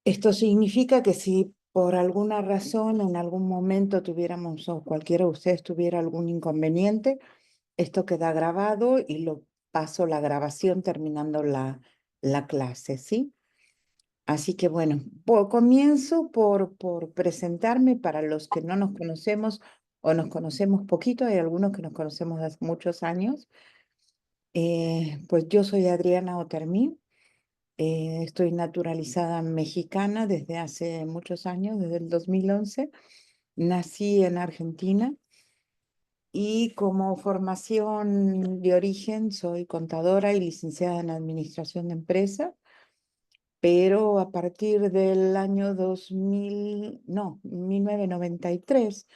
Esto significa que si por alguna razón en algún momento tuviéramos o cualquiera de ustedes tuviera algún inconveniente, esto queda grabado y lo paso la grabación terminando la clase, ¿sí? Así que bueno, comienzo por presentarme para los que no nos conocemos o nos conocemos poquito, hay algunos que nos conocemos hace muchos años. Pues yo soy Adriana Otermí. Estoy naturalizada mexicana desde hace muchos años, desde el 2011. Nací en Argentina y como formación de origen soy contadora y licenciada en Administración de Empresas, pero a partir del año 2000, no, 1993,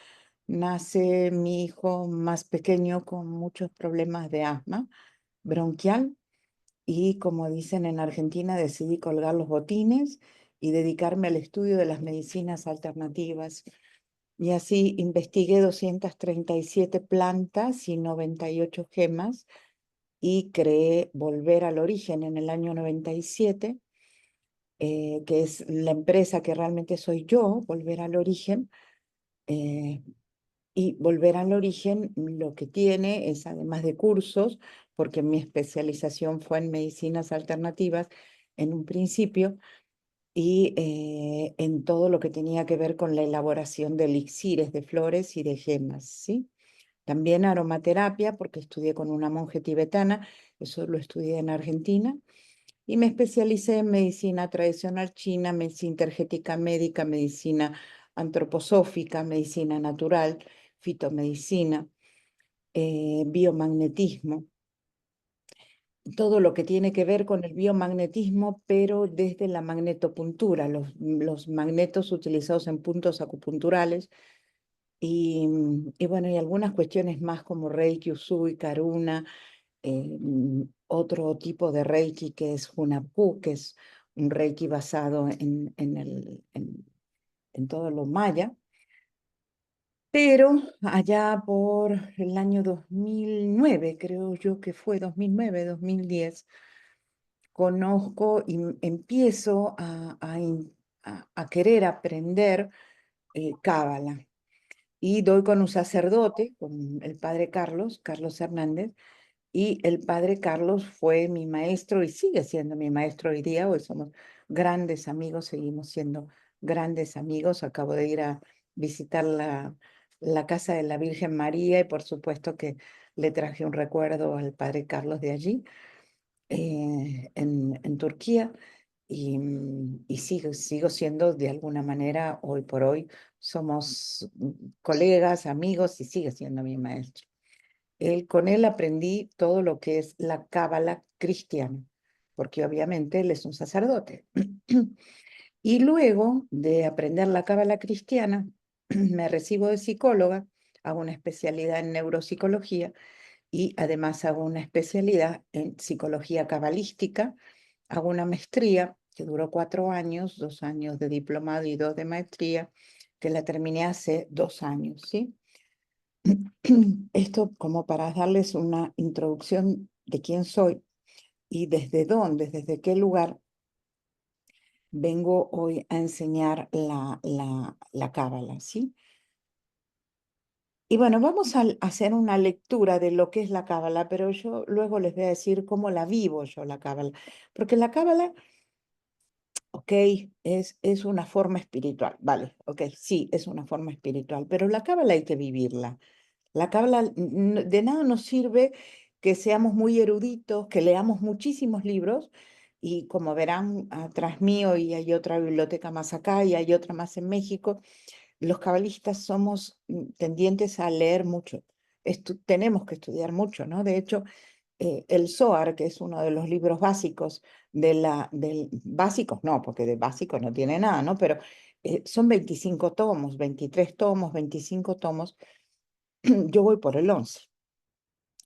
nace mi hijo más pequeño con muchos problemas de asma bronquial. Y como dicen en Argentina, decidí colgar los botines y dedicarme al estudio de las medicinas alternativas. Y así investigué 237 plantas y 98 gemas y creé Volver al Origen en el año 97, que es la empresa que realmente soy yo, Volver al Origen. eh, y Volver al Origen lo que tiene es, además de cursos, porque mi especialización fue en medicinas alternativas en un principio, y en todo lo que tenía que ver con la elaboración de elixires de flores y de gemas, ¿sí? También aromaterapia, porque estudié con una monje tibetana, eso lo estudié en Argentina, y me especialicé en medicina tradicional china, medicina intergética médica, medicina antroposófica, medicina natural, fitomedicina, biomagnetismo, todo lo que tiene que ver con el biomagnetismo, pero desde la magnetopuntura, los magnetos utilizados en puntos acupunturales, y bueno, y algunas cuestiones más como Reiki, Usui, Karuna, otro tipo de Reiki que es Hunabku, que es un Reiki basado en todo lo maya. Pero allá por el año 2009, creo yo que fue 2009, 2010, conozco y empiezo a querer aprender Cábala. Y doy con un sacerdote, con el padre Carlos Hernández, y el padre Carlos fue mi maestro y sigue siendo mi maestro hoy día. Hoy somos grandes amigos, seguimos siendo grandes amigos. Acabo de ir a visitar la casa de la Virgen María y por supuesto que le traje un recuerdo al padre Carlos de allí, en Turquía. Y sigo siendo de alguna manera, hoy por hoy, somos colegas, amigos y sigue siendo mi maestro. Con él aprendí todo lo que es la cábala cristiana, porque obviamente él es un sacerdote. Y luego de aprender la cábala cristiana, me recibo de psicóloga, hago una especialidad en neuropsicología y además hago una especialidad en psicología cabalística, hago una maestría que duró 4 años, 2 años de diplomado y 2 de maestría, que la terminé hace 2 años, ¿sí? Esto como para darles una introducción de quién soy y desde dónde, desde qué lugar vengo hoy a enseñar la cábala, ¿sí? Y bueno, vamos a hacer una lectura de lo que es la cábala, pero yo luego les voy a decir cómo la vivo yo la cábala, porque la cábala, ok, es una forma espiritual, vale, ok, sí, es una forma espiritual, pero la cábala hay que vivirla. La cábala, de nada nos sirve que seamos muy eruditos, que leamos muchísimos libros, y como verán atrás mío, y hay otra biblioteca más acá y hay otra más en México, los cabalistas somos tendientes a leer mucho. Tenemos que estudiar mucho, ¿no? De hecho, el Zohar, que es uno de los libros básicos básicos, no, porque de básicos no tiene nada, ¿no? Pero son 25 tomos, 23 tomos, 25 tomos. Yo voy por el 11.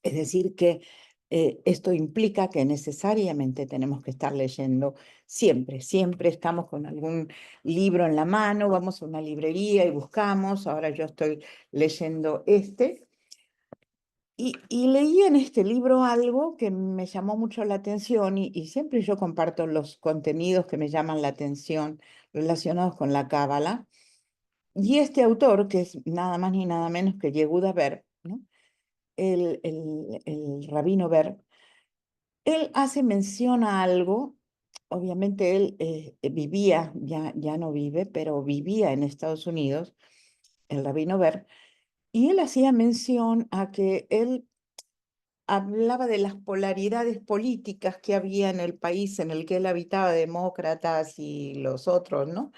Es decir, que esto implica que necesariamente tenemos que estar leyendo siempre. Siempre estamos con algún libro en la mano, vamos a una librería y buscamos. Ahora yo estoy leyendo este. Y leí en este libro algo que me llamó mucho la atención y siempre yo comparto los contenidos que me llaman la atención relacionados con la Cábala. Y este autor, que es nada más ni nada menos que Yehuda Berg, ¿no? El rabino Berg, él hace mención a algo, obviamente él vivía, ya no vive, pero vivía en Estados Unidos, el rabino Berg, y él hacía mención a que él hablaba de las polaridades políticas que había en el país en el que él habitaba, demócratas y los otros, ¿no?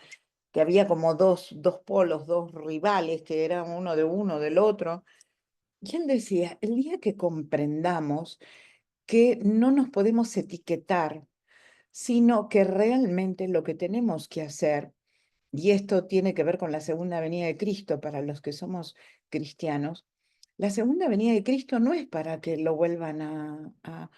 Que había como dos polos, dos rivales, que eran uno del otro. Y él decía, el día que comprendamos que no nos podemos etiquetar, sino que realmente lo que tenemos que hacer, y esto tiene que ver con la segunda venida de Cristo para los que somos cristianos, la segunda venida de Cristo no es para que lo vuelvan a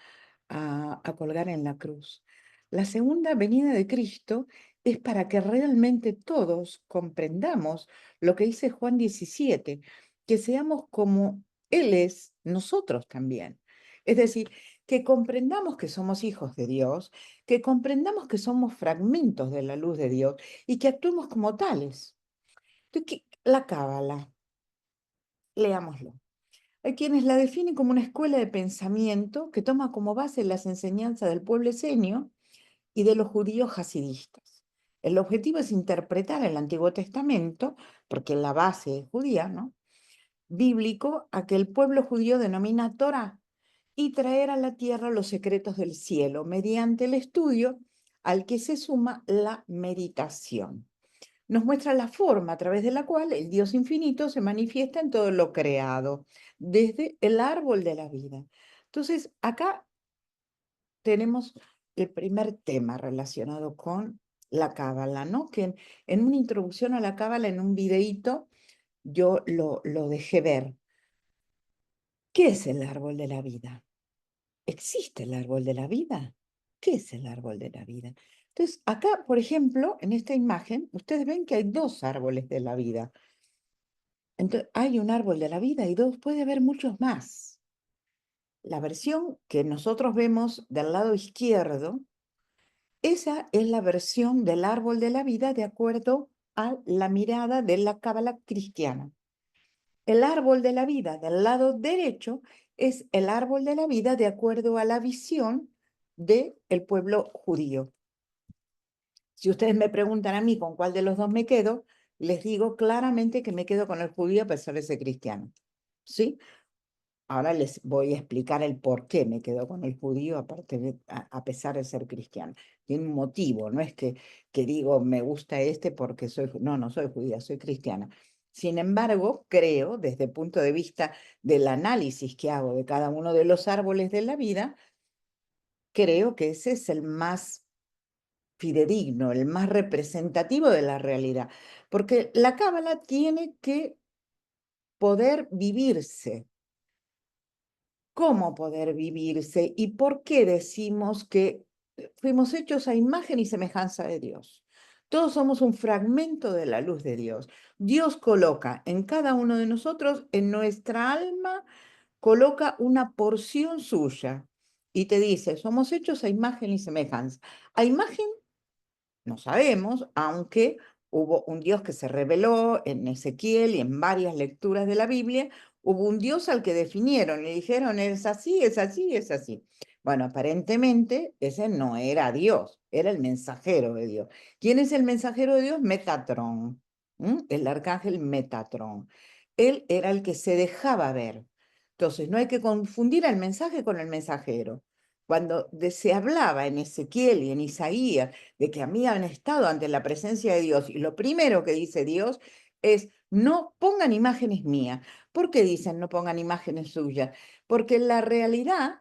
colgar en la cruz. La segunda venida de Cristo es para que realmente todos comprendamos lo que dice Juan 17, que seamos como Él es, nosotros también. Es decir, que comprendamos que somos hijos de Dios, que comprendamos que somos fragmentos de la luz de Dios y que actuemos como tales. Entonces, la Cábala, leámoslo. Hay quienes la definen como una escuela de pensamiento que toma como base las enseñanzas del pueblo esenio y de los judíos hasidistas. El objetivo es interpretar el Antiguo Testamento, porque la base es judía, ¿no? Bíblico, a que el pueblo judío denomina Torah, y traer a la tierra los secretos del cielo mediante el estudio al que se suma la meditación. Nos muestra la forma a través de la cual el Dios infinito se manifiesta en todo lo creado, desde el árbol de la vida. Entonces, acá tenemos el primer tema relacionado con la Cábala, ¿no? Que en una introducción a la Cábala, en un videíto, yo lo dejé ver. ¿Qué es el árbol de la vida? ¿Existe el árbol de la vida? ¿Qué es el árbol de la vida? Entonces, acá, por ejemplo, en esta imagen, ustedes ven que hay dos árboles de la vida. Entonces, hay un árbol de la vida y dos, puede haber muchos más. La versión que nosotros vemos del lado izquierdo, esa es la versión del árbol de la vida de acuerdo a la mirada de la Cábala cristiana. El árbol de la vida del lado derecho es el árbol de la vida de acuerdo a la visión del pueblo judío. Si ustedes me preguntan a mí con cuál de los dos me quedo, les digo claramente que me quedo con el judío a pesar de ser cristiano. ¿Sí? Ahora les voy a explicar el por qué me quedo con el judío a pesar de ser cristiano. Tiene un motivo, no es que digo me gusta este porque no soy judía, soy cristiana. Sin embargo, creo, desde el punto de vista del análisis que hago de cada uno de los árboles de la vida, creo que ese es el más fidedigno, el más representativo de la realidad, porque la cábala tiene que poder vivirse. ¿Cómo poder vivirse y por qué decimos que fuimos hechos a imagen y semejanza de Dios? Todos somos un fragmento de la luz de Dios. Dios coloca en cada uno de nosotros, en nuestra alma, coloca una porción suya y te dice, somos hechos a imagen y semejanza. A imagen no sabemos, aunque hubo un Dios que se reveló en Ezequiel y en varias lecturas de la Biblia, hubo un Dios al que definieron y dijeron, es así, es así, es así. Bueno, aparentemente ese no era Dios, era el mensajero de Dios. ¿Quién es el mensajero de Dios? Metatrón, el arcángel Metatrón. Él era el que se dejaba ver. Entonces, no hay que confundir al mensaje con el mensajero. Cuando se hablaba en Ezequiel y en Isaías de que habían estado ante la presencia de Dios, y lo primero que dice Dios es, no pongan imágenes mías. ¿Por qué dicen no pongan imágenes suyas? Porque la realidad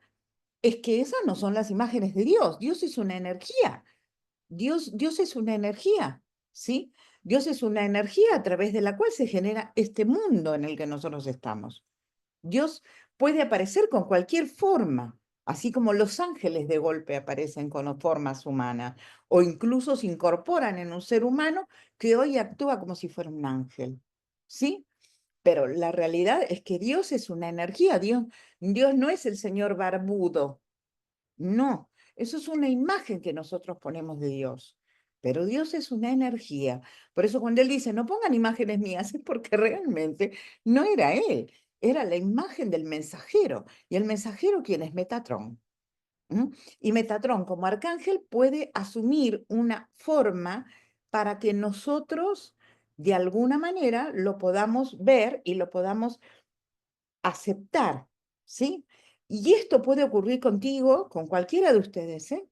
es que esas no son las imágenes de Dios. Dios es una energía. Dios es una energía, ¿sí? Dios es una energía a través de la cual se genera este mundo en el que nosotros estamos. Dios puede aparecer con cualquier forma, así como los ángeles de golpe aparecen con formas humanas, o incluso se incorporan en un ser humano que hoy actúa como si fuera un ángel. ¿Sí? Pero la realidad es que Dios es una energía, Dios no es el señor barbudo, no, eso es una imagen que nosotros ponemos de Dios. Pero Dios es una energía. Por eso cuando Él dice, no pongan imágenes mías, es porque realmente no era Él, era la imagen del mensajero. Y el mensajero, ¿quién es? Metatrón. ¿Mm? Y Metatrón como arcángel puede asumir una forma para que nosotros de alguna manera lo podamos ver y lo podamos aceptar, ¿sí? Y esto puede ocurrir contigo, con cualquiera de ustedes, ¿eh?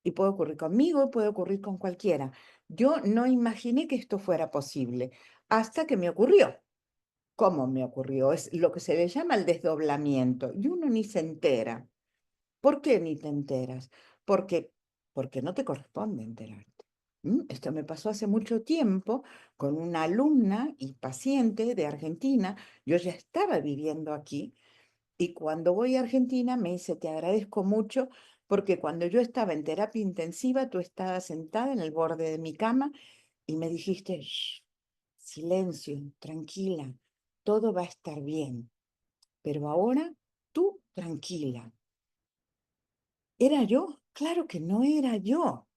Y puede ocurrir conmigo, puede ocurrir con cualquiera. Yo no imaginé que esto fuera posible hasta que me ocurrió. ¿Cómo me ocurrió? Es lo que se le llama el desdoblamiento y uno ni se entera. ¿Por qué ni te enteras? Porque, porque no te corresponde enterarte. Esto me pasó hace mucho tiempo con una alumna y paciente de Argentina. Yo ya estaba viviendo aquí y cuando voy a Argentina me dice, te agradezco mucho porque cuando yo estaba en terapia intensiva, tú estabas sentada en el borde de mi cama y me dijiste, "Shh, silencio, tranquila, todo va a estar bien, pero ahora tú tranquila". ¿Era yo? Claro que no era yo.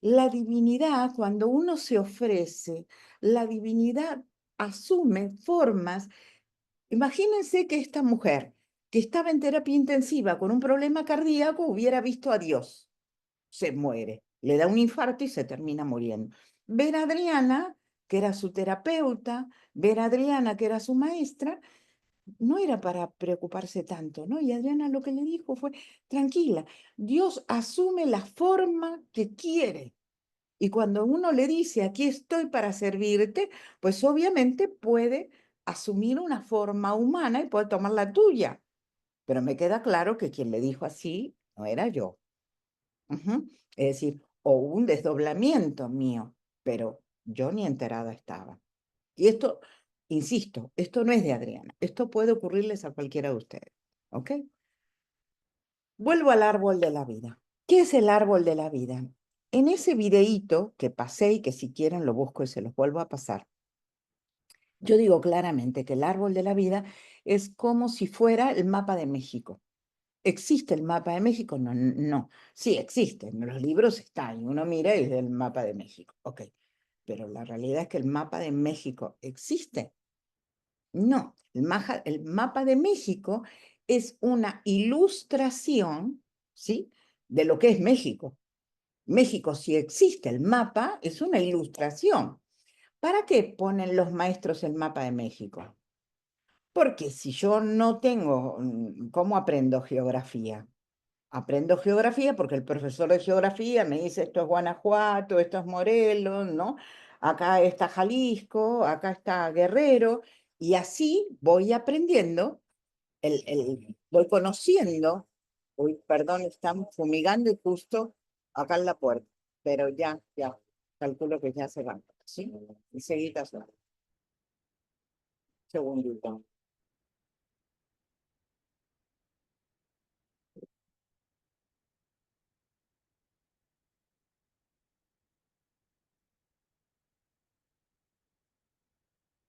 La divinidad, cuando uno se ofrece, la divinidad asume formas. Imagínense que esta mujer que estaba en terapia intensiva con un problema cardíaco hubiera visto a Dios. Se muere, le da un infarto y se termina muriendo. Ver a Adriana, que era su terapeuta, ver a Adriana, que era su maestra, no era para preocuparse tanto, ¿no? Y Adriana lo que le dijo fue, tranquila, Dios asume la forma que quiere. Y cuando uno le dice, aquí estoy para servirte, pues obviamente puede asumir una forma humana y puede tomar la tuya. Pero me queda claro que quien le dijo así no era yo. Ujú. Es decir, o un desdoblamiento mío, pero yo ni enterada estaba. Y esto, insisto, esto no es de Adriana, esto puede ocurrirles a cualquiera de ustedes, ¿ok? Vuelvo al árbol de la vida. ¿Qué es el árbol de la vida? En ese videíto que pasé y que si quieren lo busco y se los vuelvo a pasar, yo digo claramente que el árbol de la vida es como si fuera el mapa de México. ¿Existe el mapa de México? No, no. Sí, existe. En los libros está y uno mira y es el mapa de México. Ok. Pero la realidad es que el mapa de México existe. No, el mapa de México es una ilustración, ¿sí? De lo que es México. México, si existe el mapa, es una ilustración. ¿Para qué ponen los maestros el mapa de México? Porque si yo no tengo, ¿cómo aprendo geografía? Aprendo geografía porque el profesor de geografía me dice esto es Guanajuato, esto es Morelos, ¿no? Acá está Jalisco, acá está Guerrero, y así voy aprendiendo, voy conociendo. Uy, perdón, están fumigando y justo acá en la puerta, pero ya, calculo que ya se van, ¿sí? Enseguida se van. Segundito.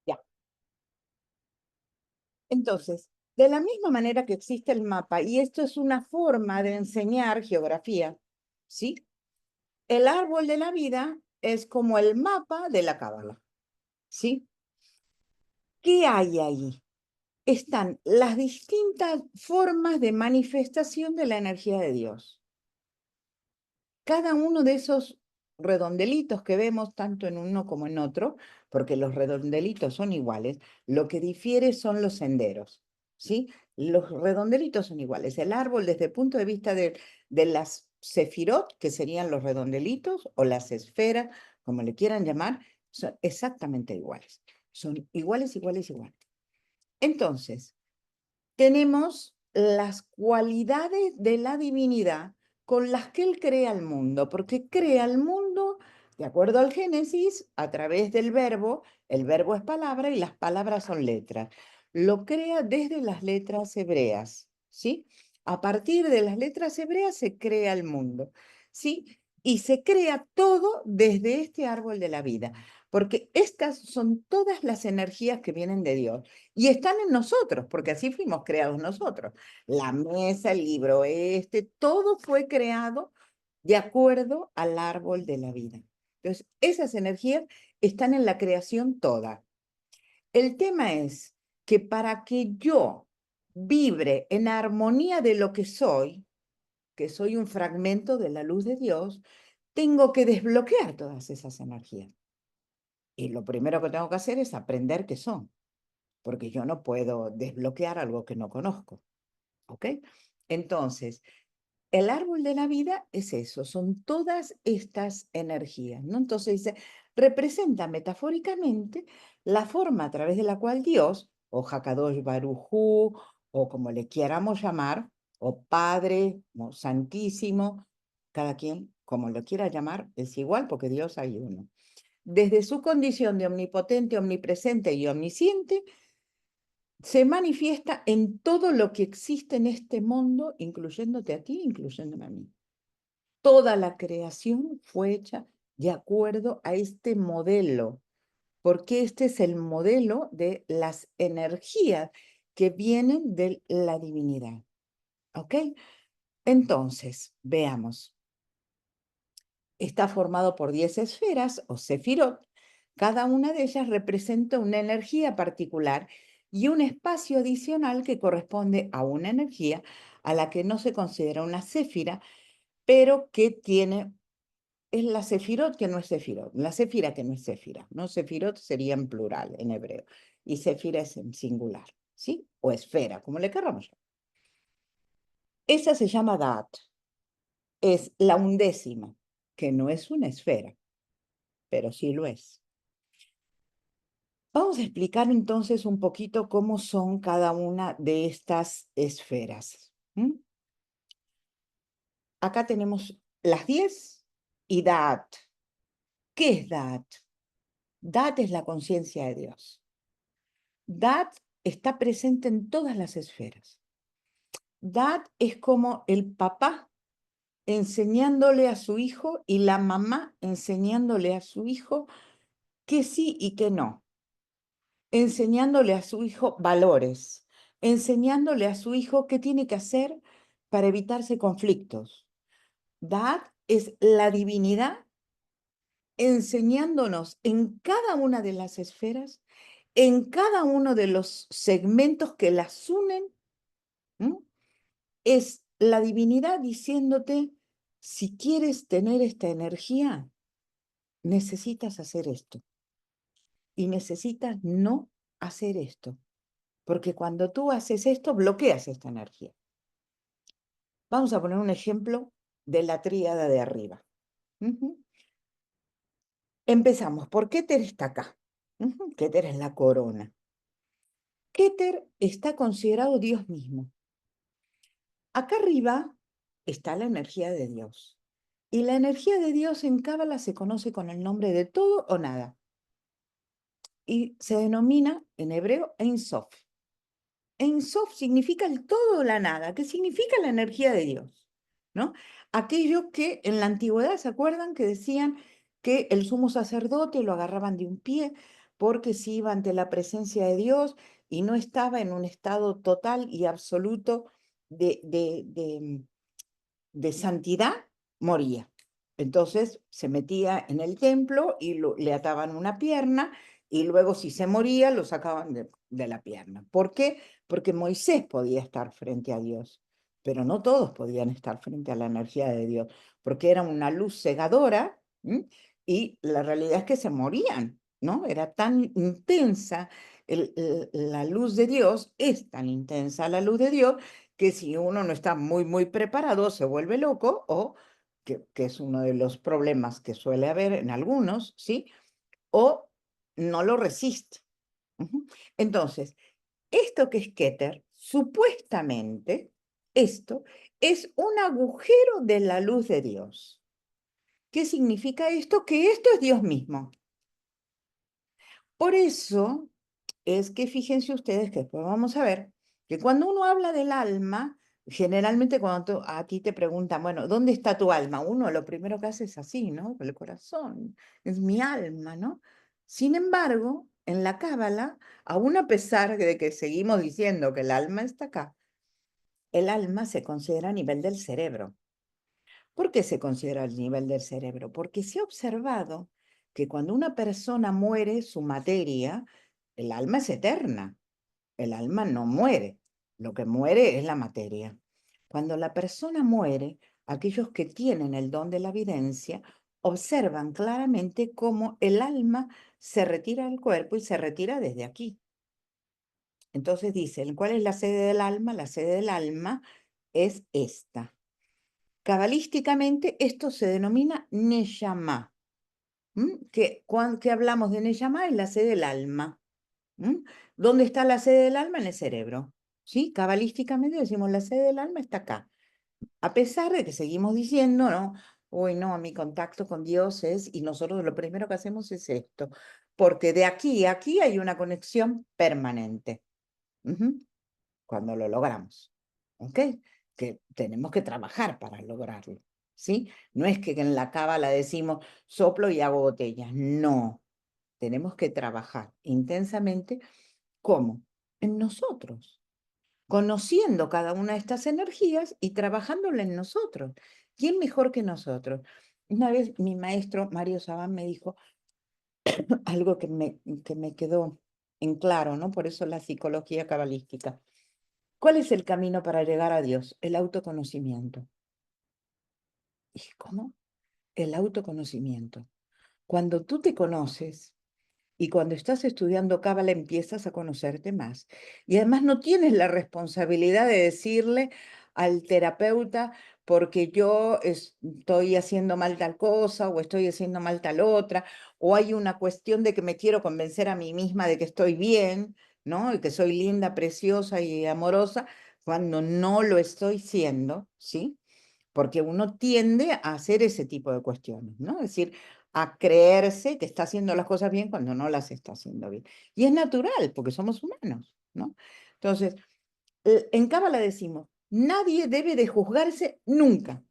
Ya. Entonces, de la misma manera que existe el mapa, y esto es una forma de enseñar geografía, ¿sí? El árbol de la vida es como el mapa de la cábala, ¿sí? ¿Qué hay ahí? Están las distintas formas de manifestación de la energía de Dios. Cada uno de esos redondelitos que vemos tanto en uno como en otro, porque los redondelitos son iguales, lo que difiere son los senderos, ¿sí? Los redondelitos son iguales. El árbol, desde el punto de vista de las sefirot, que serían los redondelitos, o las esferas, como le quieran llamar, son exactamente iguales. Son iguales, iguales, iguales. Entonces, tenemos las cualidades de la divinidad con las que él crea el mundo, porque crea el mundo, de acuerdo al Génesis, a través del verbo. El verbo es palabra y las palabras son letras. Lo crea desde las letras hebreas, ¿sí? A partir de las letras hebreas se crea el mundo, ¿sí? y se crea todo desde este árbol de la vida, porque estas son todas las energías que vienen de Dios y están en nosotros, porque así fuimos creados nosotros. La mesa, el libro todo fue creado de acuerdo al árbol de la vida. Entonces, esas energías están en la creación toda. El tema es que para que yo vibre en armonía de lo que soy un fragmento de la luz de Dios, tengo que desbloquear todas esas energías. Y lo primero que tengo que hacer es aprender qué son, porque yo no puedo desbloquear algo que no conozco. ¿Ok? Entonces, el árbol de la vida es eso, son todas estas energías, ¿no? Entonces dice, representa metafóricamente la forma a través de la cual Dios, o Hakadosh Baruj Hu, o como le quieramos llamar, o Padre, o Santísimo, cada quien como lo quiera llamar, es igual porque Dios hay uno. Desde su condición de omnipotente, omnipresente y omnisciente, se manifiesta en todo lo que existe en este mundo, incluyéndote a ti, incluyéndome a mí. Toda la creación fue hecha de acuerdo a este modelo, porque este es el modelo de las energías que vienen de la divinidad. ¿Ok? Entonces, veamos. Está formado por 10 esferas o sefirot. Cada una de ellas representa una energía particular y un espacio adicional que corresponde a una energía a la que no se considera una séfira, pero que tiene, es la sefirot que no es sefirot, la séfira que no es séfira, ¿no? Sefirot sería en plural en hebreo y séfira es en singular, ¿sí? O esfera, como le queramos llamar. Esa se llama Daat, es la undécima, que no es una esfera, pero sí lo es. Vamos a explicar entonces un poquito cómo son cada una de estas esferas. Acá tenemos las 10 y Daat. ¿Qué es Daat? Daat es la conciencia de Dios. Daat está presente en todas las esferas. Daat es como el papá enseñándole a su hijo y la mamá enseñándole a su hijo qué sí y qué no, enseñándole a su hijo valores, enseñándole a su hijo qué tiene que hacer para evitarse conflictos. Daat es la divinidad enseñándonos en cada una de las esferas, en cada uno de los segmentos que las unen, ¿m? Es la divinidad diciéndote, si quieres tener esta energía, necesitas hacer esto y necesitas no hacer esto. Porque cuando tú haces esto, bloqueas esta energía. Vamos a poner un ejemplo de la tríada de arriba. Empezamos por Keter está acá. Keter es la corona. Keter está considerado Dios mismo. Acá arriba está la energía de Dios. Y la energía de Dios en Cábala se conoce con el nombre de todo o nada. Y se denomina en hebreo Ein Sof. Ein Sof significa el todo o la nada, que significa la energía de Dios, ¿no? Aquellos que en la antigüedad, ¿se acuerdan? Que decían que el sumo sacerdote lo agarraban de un pie porque se iba ante la presencia de Dios y no estaba en un estado total y absoluto de santidad, moría. Entonces se metía en el templo y le ataban una pierna y luego si se moría lo sacaban de la pierna. ¿Por qué? Porque Moisés podía estar frente a Dios, pero no todos podían estar frente a la energía de Dios, porque era una luz cegadora, y la realidad es que se morían, ¿no? Era tan intensa la luz de Dios, es tan intensa la luz de Dios, que si uno no está muy, muy preparado, se vuelve loco o, que es uno de los problemas que suele haber en algunos, ¿sí? O no lo resiste. Entonces, esto que es Keter, supuestamente, esto es un agujero de la luz de Dios. ¿Qué significa esto? Que esto es Dios mismo. Por eso es que fíjense ustedes que después vamos a ver que cuando uno habla del alma, Generalmente cuando a ti te preguntan, bueno, ¿dónde está tu alma? Uno lo primero que hace es así, ¿no? El corazón, es mi alma, ¿no? Sin embargo, en la Cábala, aún a pesar de que seguimos diciendo que el alma está acá, el alma se considera a nivel del cerebro. ¿Por qué se considera el nivel del cerebro? Porque se ha observado que cuando una persona muere, su materia, el alma es eterna. El alma no muere. Lo que muere es la materia. Cuando la persona muere, aquellos que tienen el don de la evidencia observan claramente cómo el alma se retira del cuerpo y se retira desde aquí. Entonces dicen, ¿cuál es la sede del alma? La sede del alma es esta. Cabalísticamente esto se denomina Neshama. Que hablamos de Neshama es la sede del alma. ¿Dónde está la sede del alma? En el cerebro. ¿Sí? Cabalísticamente decimos la sede del alma está acá. A pesar de que seguimos diciendo, ¿no? Uy, no, mi contacto con Dios es, y nosotros lo primero que hacemos es esto, porque de aquí a aquí hay una conexión permanente. Ujú. Cuando lo logramos. ¿Ok? Que tenemos que trabajar para lograrlo. ¿Sí? No es que en la cábala decimos soplo y hago botellas. No. Tenemos que trabajar intensamente. ¿Cómo? En nosotros, conociendo cada una de estas energías y trabajándola en nosotros. ¿Quién mejor que nosotros? Una vez mi maestro Mario Sabán me dijo algo que me quedó en claro, ¿no? Por eso la psicología cabalística. ¿Cuál es el camino para llegar a Dios? El autoconocimiento. ¿Y cómo? El autoconocimiento. Cuando tú te conoces, y cuando estás estudiando Cábala empiezas a conocerte más. Y además no tienes la responsabilidad de decirle al terapeuta porque yo estoy haciendo mal tal cosa o estoy haciendo mal tal otra, o hay una cuestión de que me quiero convencer a mí misma de que estoy bien, ¿no? Y que soy linda, preciosa y amorosa, cuando no lo estoy siendo, ¿sí? Porque uno tiende a hacer ese tipo de cuestiones, ¿no? Es decir, a creerse que está haciendo las cosas bien cuando no las está haciendo bien. Y es natural, porque somos humanos, ¿no? Entonces, en Cábala decimos, nadie debe de juzgarse nunca,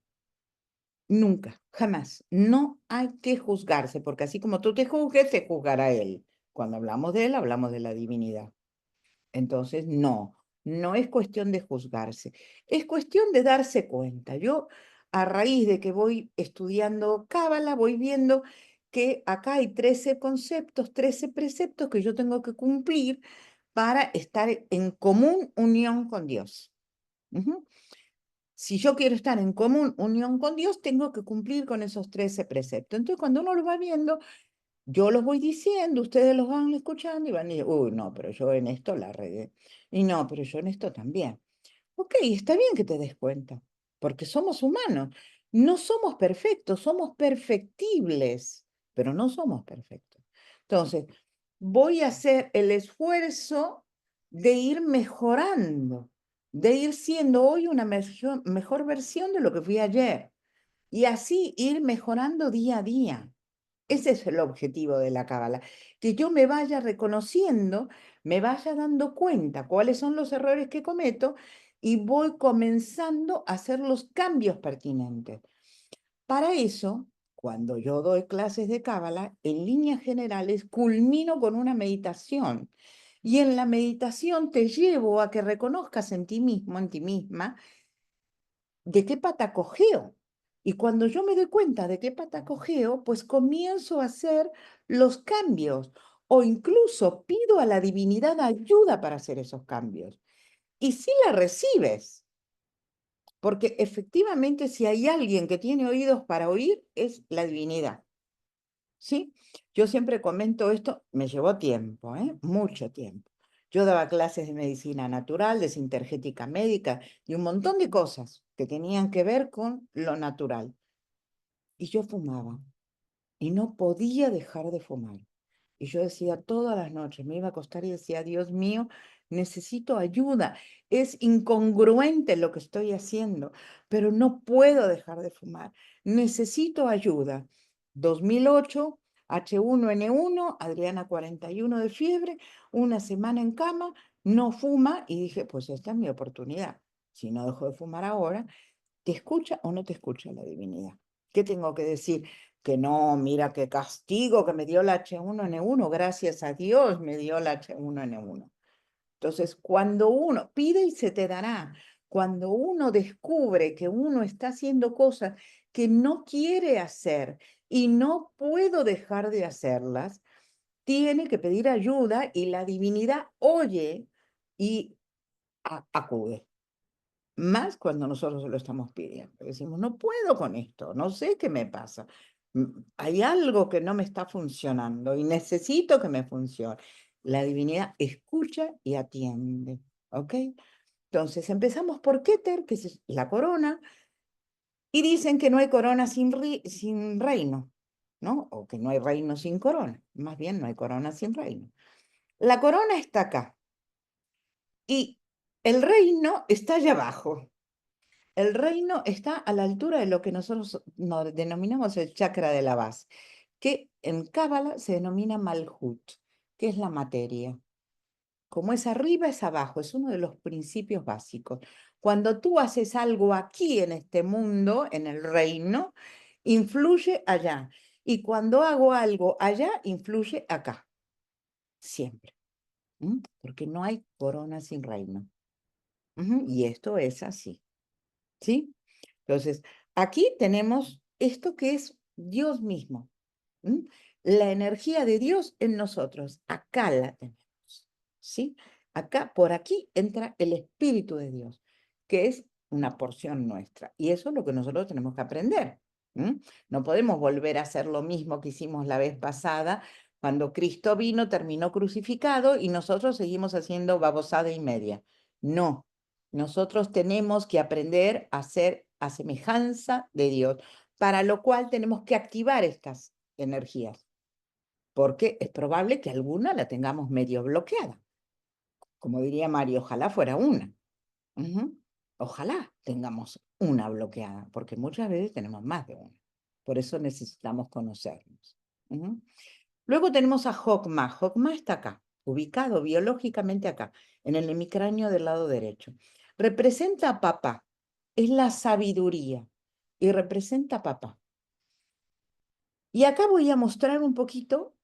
nunca, jamás. No hay que juzgarse, porque así como tú te juzgues, se juzgará él. Cuando hablamos de él, hablamos de la divinidad. Entonces, no, no es cuestión de juzgarse, es cuestión de darse cuenta. Yo, a raíz de que voy estudiando Cábala, voy viendo que acá hay 13 conceptos, 13 preceptos que yo tengo que cumplir para estar en común unión con Dios. Ujú. Si yo quiero estar en común unión con Dios, tengo que cumplir con esos 13 preceptos. Entonces, cuando uno lo va viendo, yo los voy diciendo, ustedes los van escuchando y van diciendo, uy, no, pero yo en esto la regué. Y no, pero yo en esto también. Ok, está bien que te des cuenta, porque somos humanos. No somos perfectos, somos perfectibles, pero no somos perfectos. Entonces, voy a hacer el esfuerzo de ir mejorando, de ir siendo hoy una mejor versión de lo que fui ayer. Y así ir mejorando día a día. Ese es el objetivo de la cábala, que yo me vaya reconociendo, me vaya dando cuenta cuáles son los errores que cometo y voy comenzando a hacer los cambios pertinentes. Para eso, cuando yo doy clases de cábala, en líneas generales culmino con una meditación. Y en la meditación te llevo a que reconozcas en ti mismo, en ti misma, de qué pata cojeo. Y cuando yo me doy cuenta de qué pata cojeo, pues comienzo a hacer los cambios o incluso pido a la divinidad ayuda para hacer esos cambios. Y si la recibes, porque efectivamente si hay alguien que tiene oídos para oír, es la divinidad. ¿Sí? Yo siempre comento esto, me llevó tiempo, mucho tiempo. Yo daba clases de medicina natural, de sintergética médica y un montón de cosas que tenían que ver con lo natural. Y yo fumaba y no podía dejar de fumar. Y yo decía todas las noches, me iba a acostar y decía, Dios mío, necesito ayuda. Es incongruente lo que estoy haciendo, pero no puedo dejar de fumar. Necesito ayuda. 2008, H1N1, Adriana 41 de fiebre, una semana en cama, no fuma y dije, pues esta es mi oportunidad. si no dejo de fumar ahora, ¿te escucha o no te escucha la divinidad? ¿Qué tengo que decir? Que no, mira qué castigo que me dio la H1N1, gracias a Dios me dio la H1N1. Entonces, cuando uno pide y se te dará, cuando uno descubre que uno está haciendo cosas que no quiere hacer y no puedo dejar de hacerlas, tiene que pedir ayuda y la divinidad oye y acude. Más cuando nosotros se lo estamos pidiendo. Decimos, no puedo con esto, no sé qué me pasa. Hay algo que no me está funcionando y necesito que me funcione. La divinidad escucha y atiende, ¿ok? Entonces empezamos por Keter, que es la corona, y dicen que no hay corona sin reino, ¿no? O que no hay reino sin corona. Más bien, no hay corona sin reino. La corona está acá y el reino está allá abajo. El reino está a la altura de lo que nosotros denominamos el chakra de la base, que en Cábala se denomina Malhut, que es la materia. Como es arriba, es abajo, es uno de los principios básicos. Cuando tú haces algo aquí en este mundo, en el reino, influye allá. Y cuando hago algo allá, influye acá, siempre. Porque no hay corona sin reino. Y esto es así, ¿sí? Entonces, aquí tenemos esto que es Dios mismo. La energía de Dios en nosotros. Acá la tenemos. ¿Sí? Acá, por aquí, entra el Espíritu de Dios, que es una porción nuestra. Y eso es lo que nosotros tenemos que aprender. No podemos volver a hacer lo mismo que hicimos la vez pasada, cuando Cristo vino, terminó crucificado y nosotros seguimos haciendo babosada y media. No, nosotros tenemos que aprender a ser a semejanza de Dios, para lo cual tenemos que activar estas energías, porque es probable que alguna la tengamos medio bloqueada. Como diría Mario, ojalá fuera una. Ojalá tengamos una bloqueada, porque muchas veces tenemos más de una. Por eso necesitamos conocernos. Luego tenemos a Jokma. Jokma está acá, ubicado biológicamente acá, en el hemicráneo del lado derecho. Representa a papá, es la sabiduría y representa a papá. Y acá voy a mostrar un poquito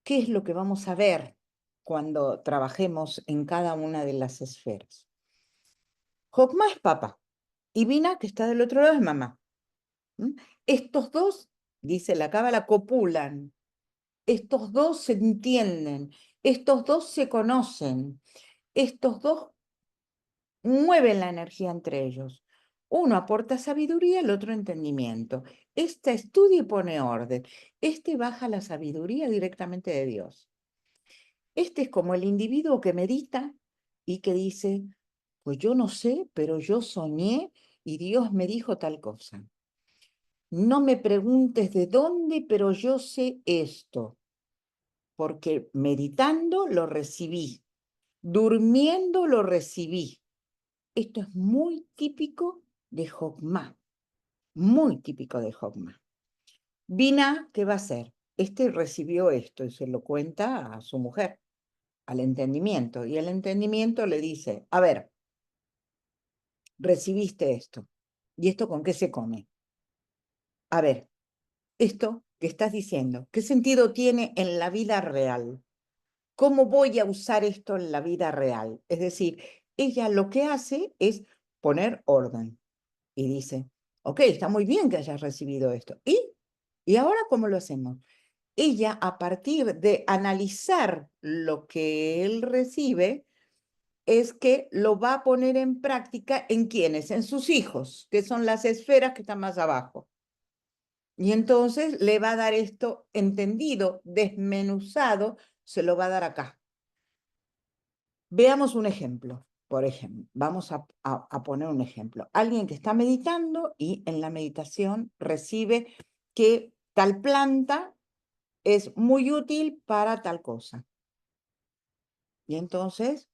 qué es lo que vamos a ver cuando trabajemos en cada una de las esferas. Jokma es papá y Vina, que está del otro lado, es mamá. Estos dos, dice la cábala, copulan. Estos dos se entienden, estos dos se conocen, estos dos mueven la energía entre ellos. Uno aporta sabiduría, el otro entendimiento. Este estudia y pone orden. Este baja la sabiduría directamente de Dios. Este es como el individuo que medita y que dice, pues yo no sé, pero yo soñé y Dios me dijo tal cosa. No me preguntes de dónde, pero yo sé esto, porque meditando lo recibí, durmiendo lo recibí. Esto es muy típico de Jokma, muy típico de Jokma. Vina, ¿qué va a hacer? Este recibió esto y se lo cuenta a su mujer, al entendimiento, y el entendimiento le dice, a ver, recibiste esto, ¿y esto con qué se come? A ver, esto que estás diciendo, ¿qué sentido tiene en la vida real? ¿Cómo voy a usar esto en la vida real? Es decir, ella lo que hace es poner orden y dice, ok, está muy bien que hayas recibido esto. ¿Y ahora cómo lo hacemos? Ella, a partir de analizar lo que él recibe, es que lo va a poner en práctica en quiénes, en sus hijos, que son las esferas que están más abajo. Y entonces le va a dar esto entendido, desmenuzado, se lo va a dar acá. Veamos un ejemplo. Por ejemplo, vamos a poner un ejemplo. Alguien que está meditando y en la meditación recibe que tal planta es muy útil para tal cosa. Y entonces,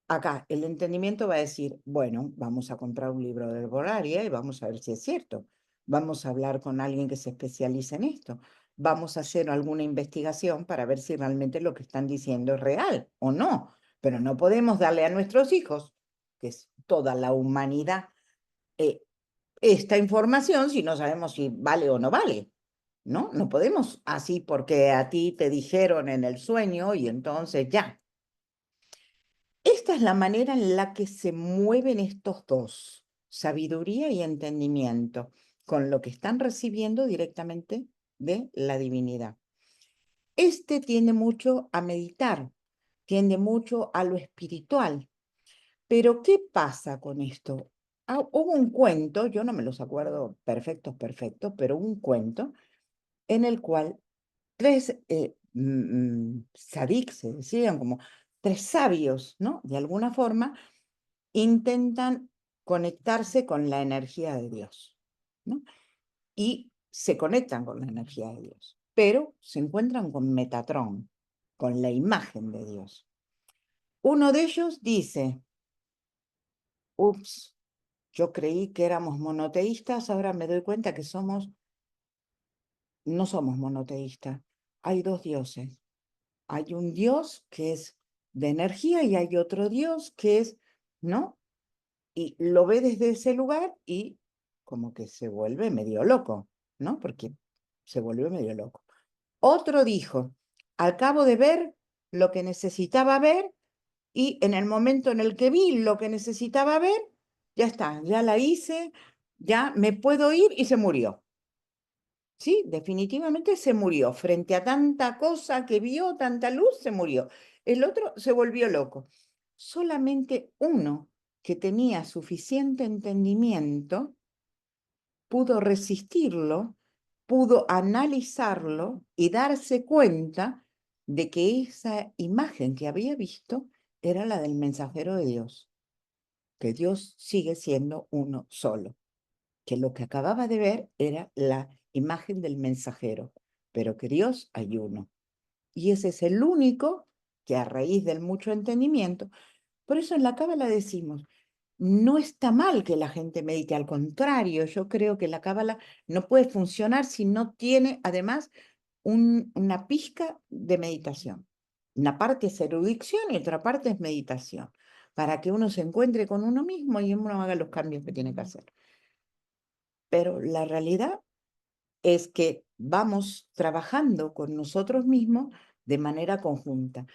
acá el entendimiento va a decir, bueno, vamos a comprar un libro de herbolaria y vamos a ver si es cierto. Vamos a hablar con alguien que se especialice en esto. Vamos a hacer alguna investigación para ver si realmente lo que están diciendo es real o no. Pero no podemos darle a nuestros hijos que es toda la humanidad, esta información si no sabemos si vale o no vale? ¿No? No podemos así porque a ti te dijeron en el sueño y entonces ya. Esta es la manera en la que se mueven estos dos, sabiduría y entendimiento, con lo que están recibiendo directamente de la divinidad. Este tiende mucho a meditar, tiende mucho a lo espiritual. Pero ¿qué pasa con esto? Hubo un cuento, yo no me los acuerdo perfectos, pero un cuento en el cual tres sadiks, se decían como tres sabios, ¿no? De alguna forma, intentan conectarse con la energía de Dios, ¿no? Y se conectan con la energía de Dios, pero se encuentran con Metatrón, con la imagen de Dios. Uno de ellos dice, ups, yo creí que éramos monoteístas, ahora me doy cuenta que no somos monoteístas. Hay dos dioses. Hay un Dios que es de energía y hay otro Dios que es, ¿no? Y lo ve desde ese lugar y como que se vuelve medio loco, ¿no? Porque se vuelve medio loco. Otro dijo, al cabo de ver lo que necesitaba ver y en el momento en el que vi lo que necesitaba ver, ya está, ya la hice, ya me puedo ir y se murió. Sí, definitivamente se murió. Frente a tanta cosa que vio, tanta luz, se murió. El otro se volvió loco. Solamente uno que tenía suficiente entendimiento pudo resistirlo, pudo analizarlo y darse cuenta de que esa imagen que había visto era la del mensajero de Dios, que Dios sigue siendo uno solo, que lo que acababa de ver era la imagen del mensajero, pero que Dios hay uno. Y ese es el único que a raíz del mucho entendimiento, por eso en la Cábala decimos, no está mal que la gente medite, al contrario, yo creo que la Cábala no puede funcionar si no tiene además una pizca de meditación. Una parte es erudición y otra parte es meditación, para que uno se encuentre con uno mismo y uno haga los cambios que tiene que hacer. Pero la realidad es que vamos trabajando con nosotros mismos de manera conjunta.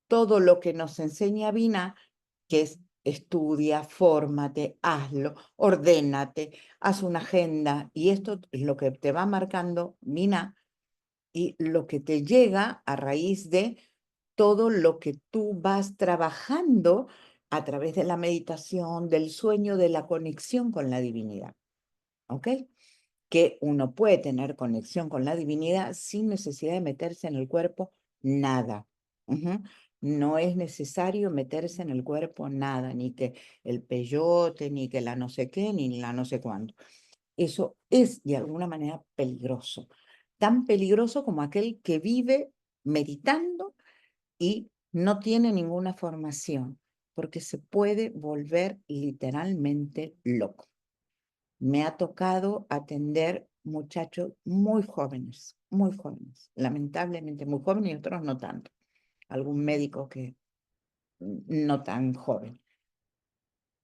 Todo lo que nos enseña Vina, que es estudia, fórmate, hazlo, ordénate, haz una agenda, y esto es lo que te va marcando Vina y lo que te llega a raíz de todo lo que tú vas trabajando a través de la meditación, del sueño, de la conexión con la divinidad. ¿Ok? Que uno puede tener conexión con la divinidad sin necesidad de meterse en el cuerpo nada. No es necesario meterse en el cuerpo nada, ni que el peyote, ni que la no sé qué, ni la no sé cuándo. Eso es de alguna manera peligroso, tan peligroso como aquel que vive meditando y no tiene ninguna formación, porque se puede volver literalmente loco. Me ha tocado atender muchachos muy jóvenes, lamentablemente muy jóvenes y otros no tanto. Algún médico que no tan joven,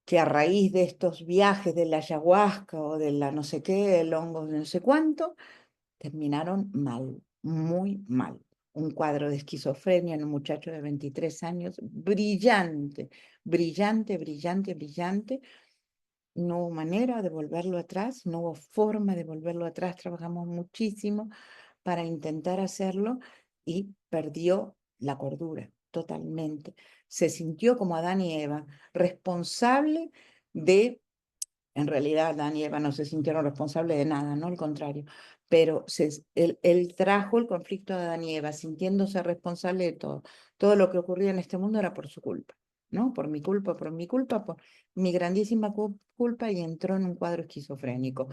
que a raíz de estos viajes de la ayahuasca o de la no sé qué, el hongo de no sé cuánto, terminaron mal, muy mal. Un cuadro de esquizofrenia en un muchacho de 23 años, brillante, brillante, brillante, brillante. No hubo manera de volverlo atrás, no hubo forma de volverlo atrás. Trabajamos muchísimo para intentar hacerlo y perdió la cordura totalmente. Se sintió como Adán y Eva, responsable de, en realidad Adán y Eva no se sintieron responsables de nada, no al contrario, pero él trajo el conflicto de Adán y Eva, sintiéndose responsable de todo. Todo lo que ocurría en este mundo era por su culpa, ¿no? Por mi culpa, por mi grandísima culpa, y entró en un cuadro esquizofrénico.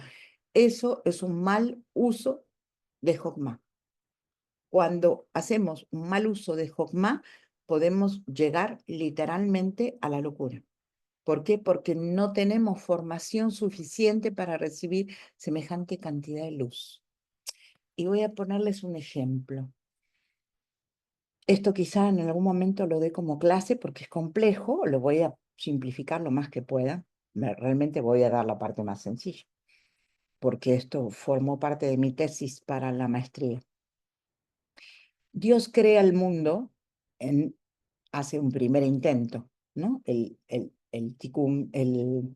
Eso es un mal uso de Jokmá. Cuando hacemos un mal uso de Jokmá, podemos llegar literalmente a la locura. ¿Por qué? Porque no tenemos formación suficiente para recibir semejante cantidad de luz. Y voy a ponerles un ejemplo. Esto quizá en algún momento lo dé como clase porque es complejo, lo voy a simplificar lo más que pueda. Realmente voy a dar la parte más sencilla, porque esto formó parte de mi tesis para la maestría. Dios crea el mundo, hace un primer intento, ¿no? El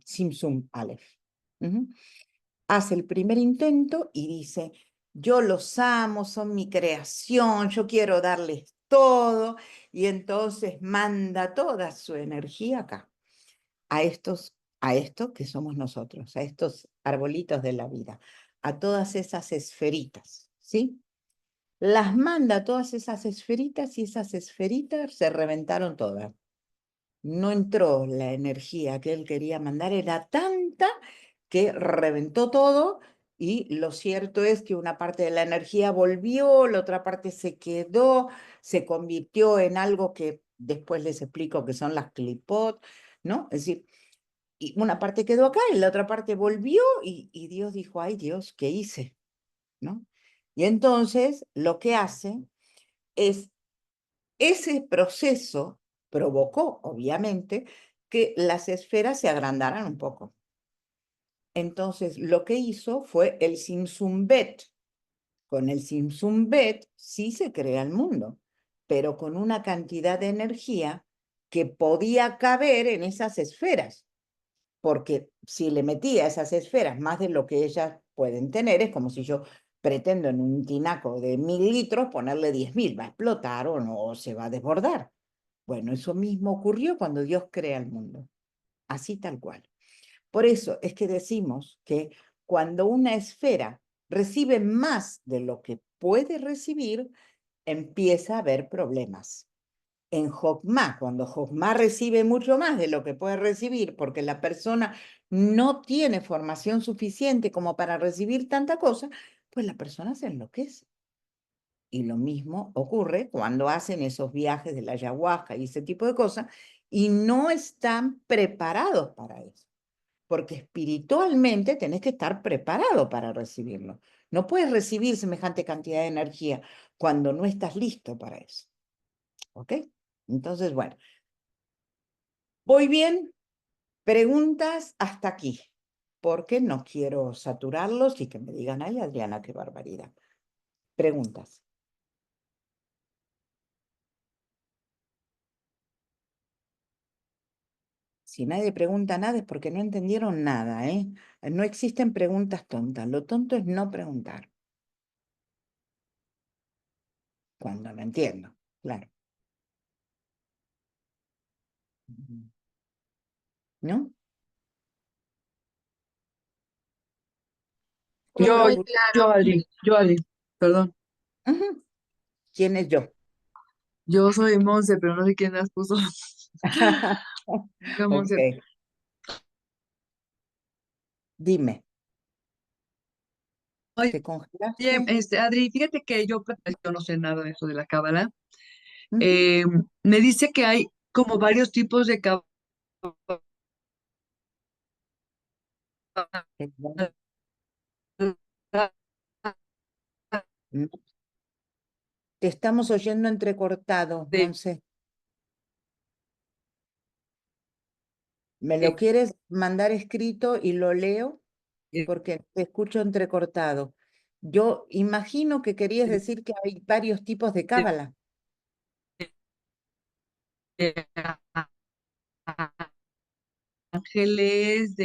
Simsum Aleph. Hace el primer intento y dice, yo los amo, son mi creación, yo quiero darles todo, y entonces manda toda su energía acá, a esto que somos nosotros, a estos arbolitos de la vida, a todas esas esferitas, ¿sí? Las manda a todas esas esferitas y esas esferitas se reventaron todas. No entró la energía que él quería mandar, era tanta que reventó todo, y lo cierto es que una parte de la energía volvió, la otra parte se quedó, se convirtió en algo que después les explico que son las clipot, ¿no? Es decir, y una parte quedó acá y la otra parte volvió, y Dios dijo, ay Dios, ¿qué hice? ¿No? Y entonces lo que hace es, ese proceso provocó, obviamente, que las esferas se agrandaran un poco. Entonces, lo que hizo fue el Simsum Bet. Con el Simsum Bet sí se crea el mundo, pero con una cantidad de energía que podía caber en esas esferas. Porque si le metía a esas esferas más de lo que ellas pueden tener, es como si yo pretendo en un tinaco de 1000 litros ponerle 10.000, va a explotar o no, se va a desbordar. Bueno, eso mismo ocurrió cuando Dios crea el mundo, así tal cual. Por eso es que decimos que cuando una esfera recibe más de lo que puede recibir, empieza a haber problemas. En Jokmá, cuando Jokmá recibe mucho más de lo que puede recibir, porque la persona no tiene formación suficiente como para recibir tanta cosa, pues la persona se enloquece. Y lo mismo ocurre cuando hacen esos viajes de la ayahuasca y ese tipo de cosas, y no están preparados para eso, porque espiritualmente tenés que estar preparado para recibirlo. No puedes recibir semejante cantidad de energía cuando no estás listo para eso. ¿Ok? Entonces, bueno, voy bien. Preguntas hasta aquí, porque no quiero saturarlos y que me digan, ay, Adriana, qué barbaridad. Preguntas. Si nadie pregunta nada es porque no entendieron nada, ¿eh? No existen preguntas tontas. Lo tonto es no preguntar. Cuando no entiendo, claro. ¿No? Yo, Hola. yo, Adri, perdón. Ujú. ¿Quién es yo? Yo soy Monse, pero no sé quién las puso. Soy Monse. Ok, dime, Oye, ¿te congelaste? Adri, fíjate que yo no sé nada de eso de la cábala. Ujú. Eh, Me dice que hay como varios tipos de cábala. Perdón. No, te estamos oyendo entrecortado, de- Monse. ¿Me lo quieres mandar escrito y lo leo? Porque te escucho entrecortado. Yo imagino que querías decir que hay varios tipos de cábala. de ángeles,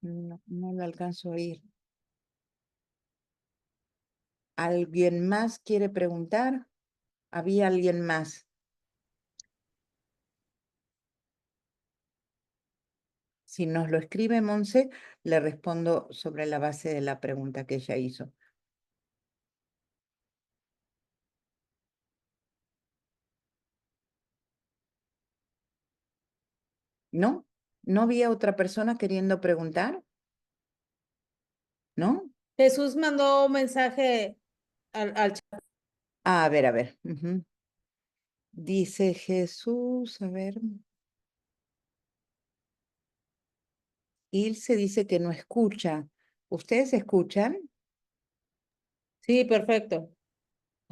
No, no lo alcanzo a oír. ¿Alguien más quiere preguntar? ¿Había alguien más? Si nos lo escribe Monse, le respondo sobre la base de la pregunta que ella hizo. ¿No? ¿No había otra persona queriendo preguntar? ¿No? Jesús mandó un mensaje al chat. Ah, a ver, a ver. Dice Jesús, a ver. Ilse dice que no escucha. ¿Ustedes escuchan? Sí, perfecto.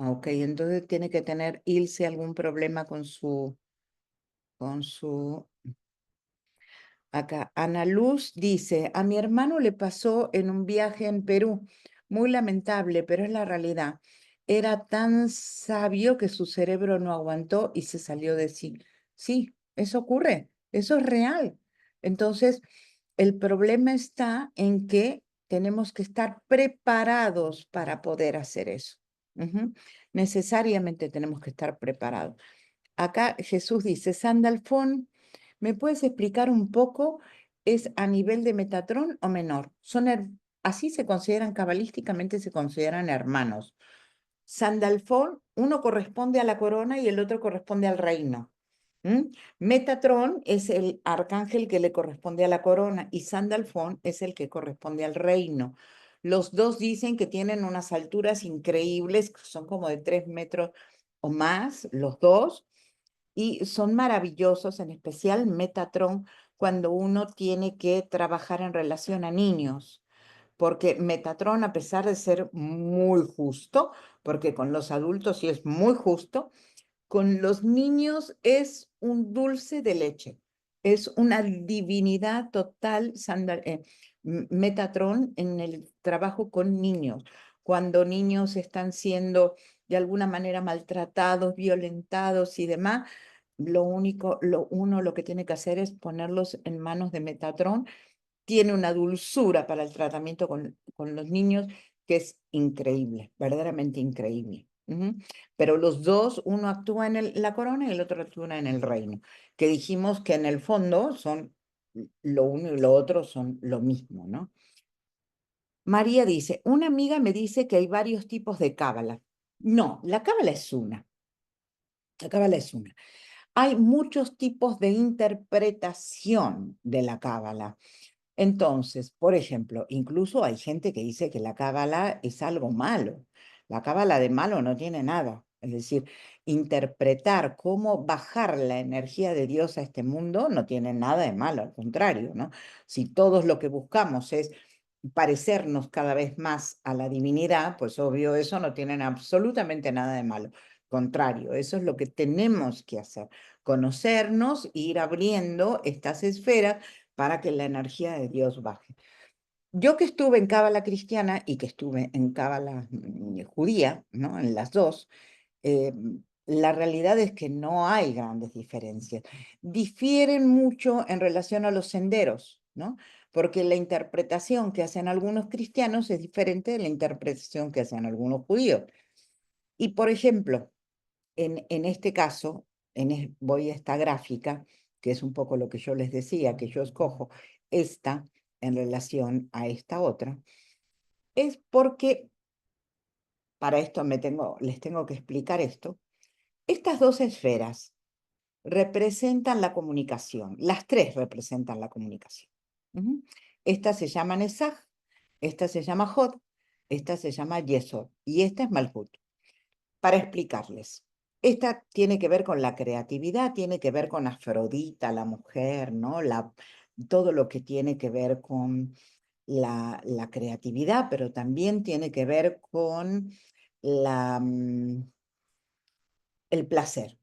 Ok, entonces tiene que tener Ilse algún problema con su... Acá, Ana Luz dice, a mi hermano le pasó en un viaje en Perú, muy lamentable, pero es la realidad. Era tan sabio que su cerebro no aguantó y se salió de sí. Sí, eso ocurre, eso es real. Entonces, el problema está en que tenemos que estar preparados para poder hacer eso. Ujú. Necesariamente tenemos que estar preparados. Acá Jesús dice, Sandalfón, ¿me puedes explicar un poco? ¿Es a nivel de Metatrón o menor? Así se consideran cabalísticamente, se consideran hermanos. Sandalfón, uno corresponde a la corona y el otro corresponde al reino. Metatrón es el arcángel que le corresponde a la corona y Sandalfón es el que corresponde al reino. Los dos dicen que tienen unas alturas increíbles, que son como de 3 metros o más, los dos, y son maravillosos, en especial Metatron, cuando uno tiene que trabajar en relación a niños, porque Metatron, a pesar de ser muy justo, porque con los adultos sí es muy justo, con los niños es un dulce de leche, es una divinidad total, Metatron en el trabajo con niños, cuando niños están siendo de alguna manera maltratados, violentados y demás, lo que tiene que hacer es ponerlos en manos de Metatron. Tiene una dulzura para el tratamiento con los niños que es increíble, verdaderamente increíble. Pero los dos, uno actúa en la corona y el otro actúa en el reino, que dijimos que en el fondo son lo uno y lo otro son lo mismo, ¿no? María dice, una amiga me dice que hay varios tipos de cábala. No, la cábala es una. La cábala es una. Hay muchos tipos de interpretación de la cábala. Entonces, por ejemplo, incluso hay gente que dice que la cábala es algo malo. La cábala de malo no tiene nada. Es decir, interpretar cómo bajar la energía de Dios a este mundo no tiene nada de malo, al contrario, ¿no? Si todos lo que buscamos es parecernos cada vez más a la divinidad, pues obvio, eso no tiene absolutamente nada de malo. Contrario, eso es lo que tenemos que hacer, conocernos e ir abriendo estas esferas para que la energía de Dios baje. Yo que estuve en cábala cristiana y que estuve en cábala judía, ¿no? En las dos, eh, la realidad es que no hay grandes diferencias. Difieren mucho en relación a los senderos, ¿no? Porque la interpretación que hacen algunos cristianos es diferente de la interpretación que hacen algunos judíos. Y por ejemplo, en este caso, voy a esta gráfica, que es un poco lo que yo les decía, que yo escojo esta en relación a esta otra, es porque, para esto les tengo que explicar esto, estas dos esferas representan la comunicación, las tres representan la comunicación. Esta se llama Nesaj, esta se llama Hod, esta se llama Yesod y esta es Malhut. Para explicarles, esta tiene que ver con la creatividad, tiene que ver con Afrodita, la mujer, ¿no? Todo lo que tiene que ver con la creatividad, pero también tiene que ver con el placer,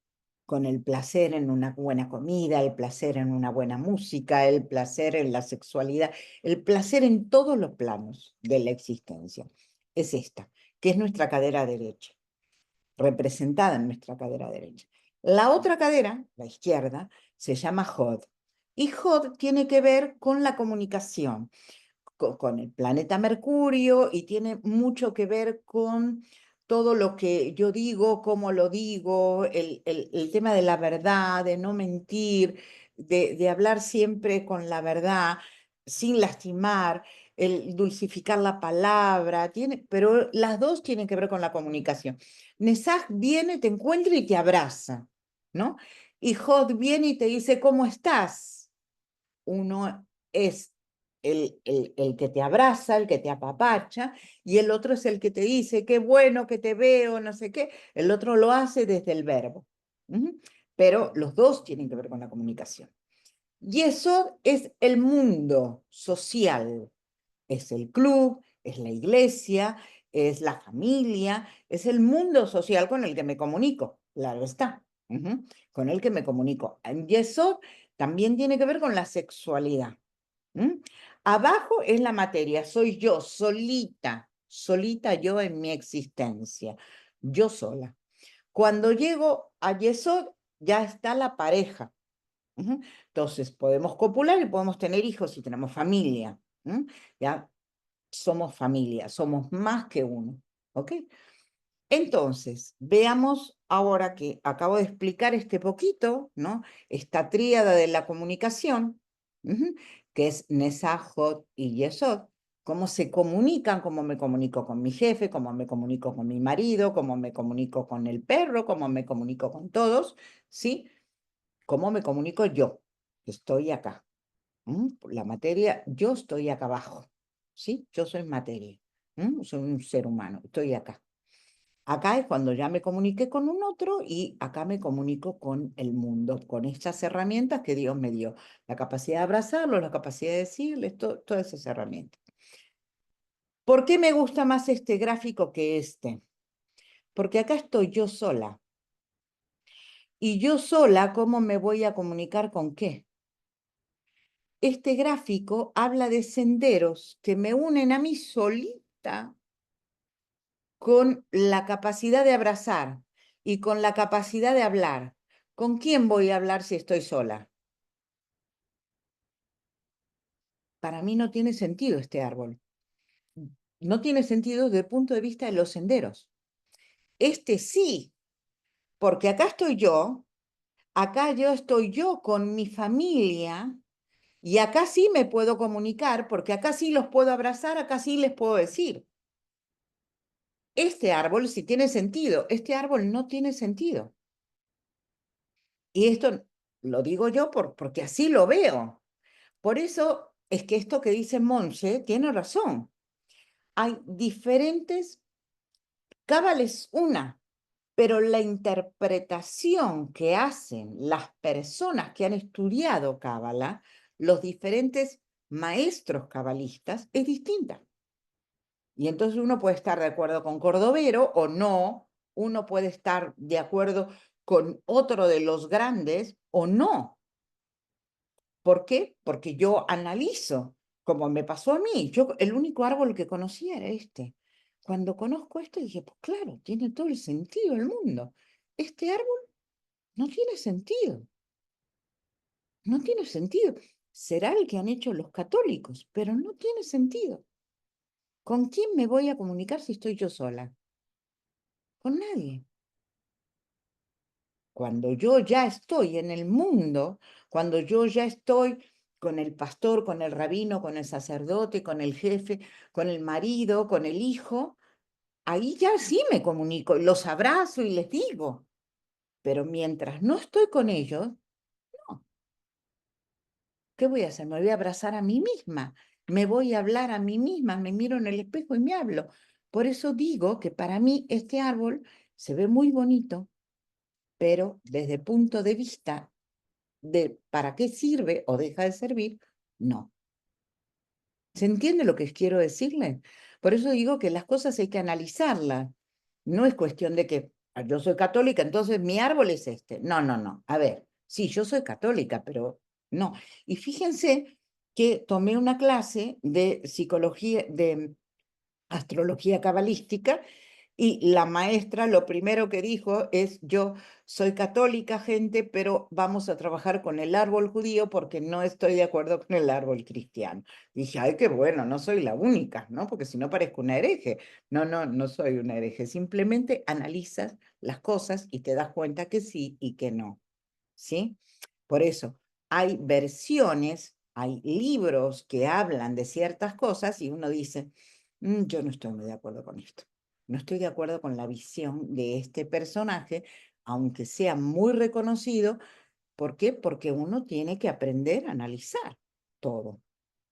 con el placer en una buena comida, el placer en una buena música, el placer en la sexualidad, el placer en todos los planos de la existencia. Es esta, que es nuestra cadera derecha, representada en nuestra cadera derecha. La otra cadera, la izquierda, se llama Hod. Y Hod tiene que ver con la comunicación, con el planeta Mercurio y tiene mucho que ver con todo lo que yo digo, cómo lo digo, el tema de la verdad, de no mentir, de hablar siempre con la verdad, sin lastimar, el dulcificar la palabra, pero las dos tienen que ver con la comunicación. Nesaj viene, te encuentra y te abraza, ¿no? Y Hod viene y te dice, ¿cómo estás? Uno es el que te abraza, el que te apapacha, y el otro es el que te dice, qué bueno que te veo, no sé qué. El otro lo hace desde el verbo. Pero los dos tienen que ver con la comunicación. Y eso es el mundo social. Es el club, es la iglesia, es la familia, es el mundo social con el que me comunico, claro está, con el que me comunico. Y eso también tiene que ver con la sexualidad. Abajo es la materia, soy yo, solita, solita yo en mi existencia, yo sola. Cuando llego a Yesod, ya está la pareja. Entonces, podemos copular y podemos tener hijos si tenemos familia. Ya somos familia, somos más que uno. ¿Ok? Entonces, veamos ahora que acabo de explicar este poquito, ¿no? Esta tríada de la comunicación, que es Nesá, Jod y Yesod, cómo se comunican, cómo me comunico con mi jefe, cómo me comunico con mi marido, cómo me comunico con el perro, cómo me comunico con todos, ¿sí? Cómo me comunico yo, que estoy acá. La materia, yo estoy acá abajo, ¿sí? Yo soy materia, soy un ser humano, estoy acá. Acá es cuando ya me comuniqué con un otro y acá me comunico con el mundo, con estas herramientas que Dios me dio. La capacidad de abrazarlo, la capacidad de decirles, todas esas herramientas. ¿Por qué me gusta más este gráfico que este? Porque acá estoy yo sola. Y yo sola, ¿cómo me voy a comunicar con qué? Este gráfico habla de senderos que me unen a mí solita con la capacidad de abrazar y con la capacidad de hablar. ¿Con quién voy a hablar si estoy sola? Para mí no tiene sentido este árbol. No tiene sentido desde el punto de vista de los senderos. Este sí, porque acá yo estoy yo con mi familia y acá sí me puedo comunicar porque acá sí los puedo abrazar, acá sí les puedo decir. Este árbol sí tiene sentido, este árbol no tiene sentido. Y esto lo digo yo porque así lo veo. Por eso es que esto que dice Monse tiene razón. Hay diferentes, Cábala es una, pero la interpretación que hacen las personas que han estudiado Cábala, los diferentes maestros cabalistas, es distinta. Y entonces uno puede estar de acuerdo con Cordovero o no, uno puede estar de acuerdo con otro de los grandes o no. ¿Por qué? Porque yo analizo, como me pasó a mí. Yo el único árbol que conocía era este. Cuando conozco esto dije, pues claro, tiene todo el sentido del mundo. Este árbol no tiene sentido. No tiene sentido. Será el que han hecho los católicos, pero no tiene sentido. ¿Con quién me voy a comunicar si estoy yo sola? Con nadie. Cuando yo ya estoy en el mundo, cuando yo ya estoy con el pastor, con el rabino, con el sacerdote, con el jefe, con el marido, con el hijo, ahí ya sí me comunico, los abrazo y les digo. Pero mientras no estoy con ellos, no. ¿Qué voy a hacer? Me voy a abrazar a mí misma, me voy a hablar a mí misma, me miro en el espejo y me hablo. Por eso digo que para mí este árbol se ve muy bonito, pero desde el punto de vista de para qué sirve o deja de servir, no. ¿Se entiende lo que quiero decirle? Por eso digo que las cosas hay que analizarlas. No es cuestión de que yo soy católica, entonces mi árbol es este. No, no, no. A ver, sí, yo soy católica, pero no. Y fíjense que tomé una clase de psicología, de astrología cabalística, y la maestra lo primero que dijo es, yo soy católica, gente, pero vamos a trabajar con el árbol judío porque no estoy de acuerdo con el árbol cristiano. Dije, ay, qué bueno, no soy la única, ¿no? Porque si no parezco una hereje. No, no, no soy una hereje. Simplemente analizas las cosas y te das cuenta que sí y que no, ¿sí? Por eso, hay versiones, hay libros que hablan de ciertas cosas y uno dice, yo no estoy muy de acuerdo con esto. No estoy de acuerdo con la visión de este personaje, aunque sea muy reconocido. ¿Por qué? Porque uno tiene que aprender a analizar todo,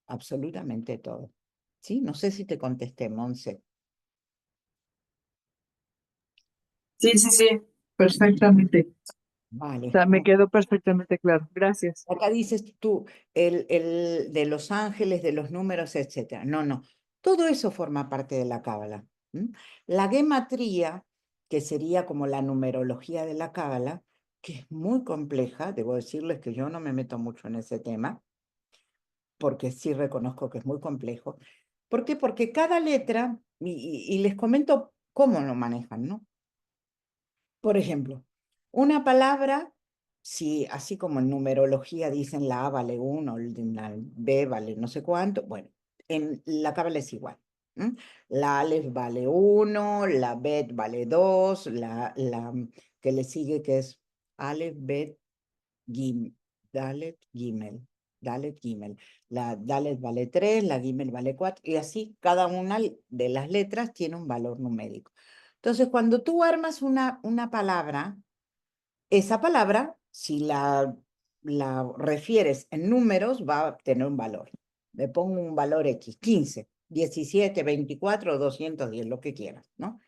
absolutamente todo. ¿Sí? No sé si te contesté, Monse. Sí, sí, sí, perfectamente. O Vale. sea, me quedó perfectamente claro. Gracias. Acá dices tú el de los ángeles, de los números, etcétera. No, no. Todo eso forma parte de la cábala. La gematría, que sería como la numerología de la cábala, que es muy compleja, debo decirles que yo no me meto mucho en ese tema, porque sí reconozco que es muy complejo. ¿Por qué? Porque cada letra, y les comento cómo lo manejan, ¿no? Por ejemplo, una palabra, si así como en numerología dicen la A vale 1, la B vale no sé cuánto, bueno, en la cábala es igual. La Aleph vale 1, la Bet vale 2, la que le sigue que es Aleph, Bet, Gim, Dalet, Gimel, Dalet, Gimel. La Dalet vale 3, la Gimel vale 4, y así cada una de las letras tiene un valor numérico. Entonces, cuando tú armas una palabra, esa palabra, si la refieres en números, va a tener un valor. Le pongo un valor X, 15, 17, 24, 210, lo que quieras, ¿no?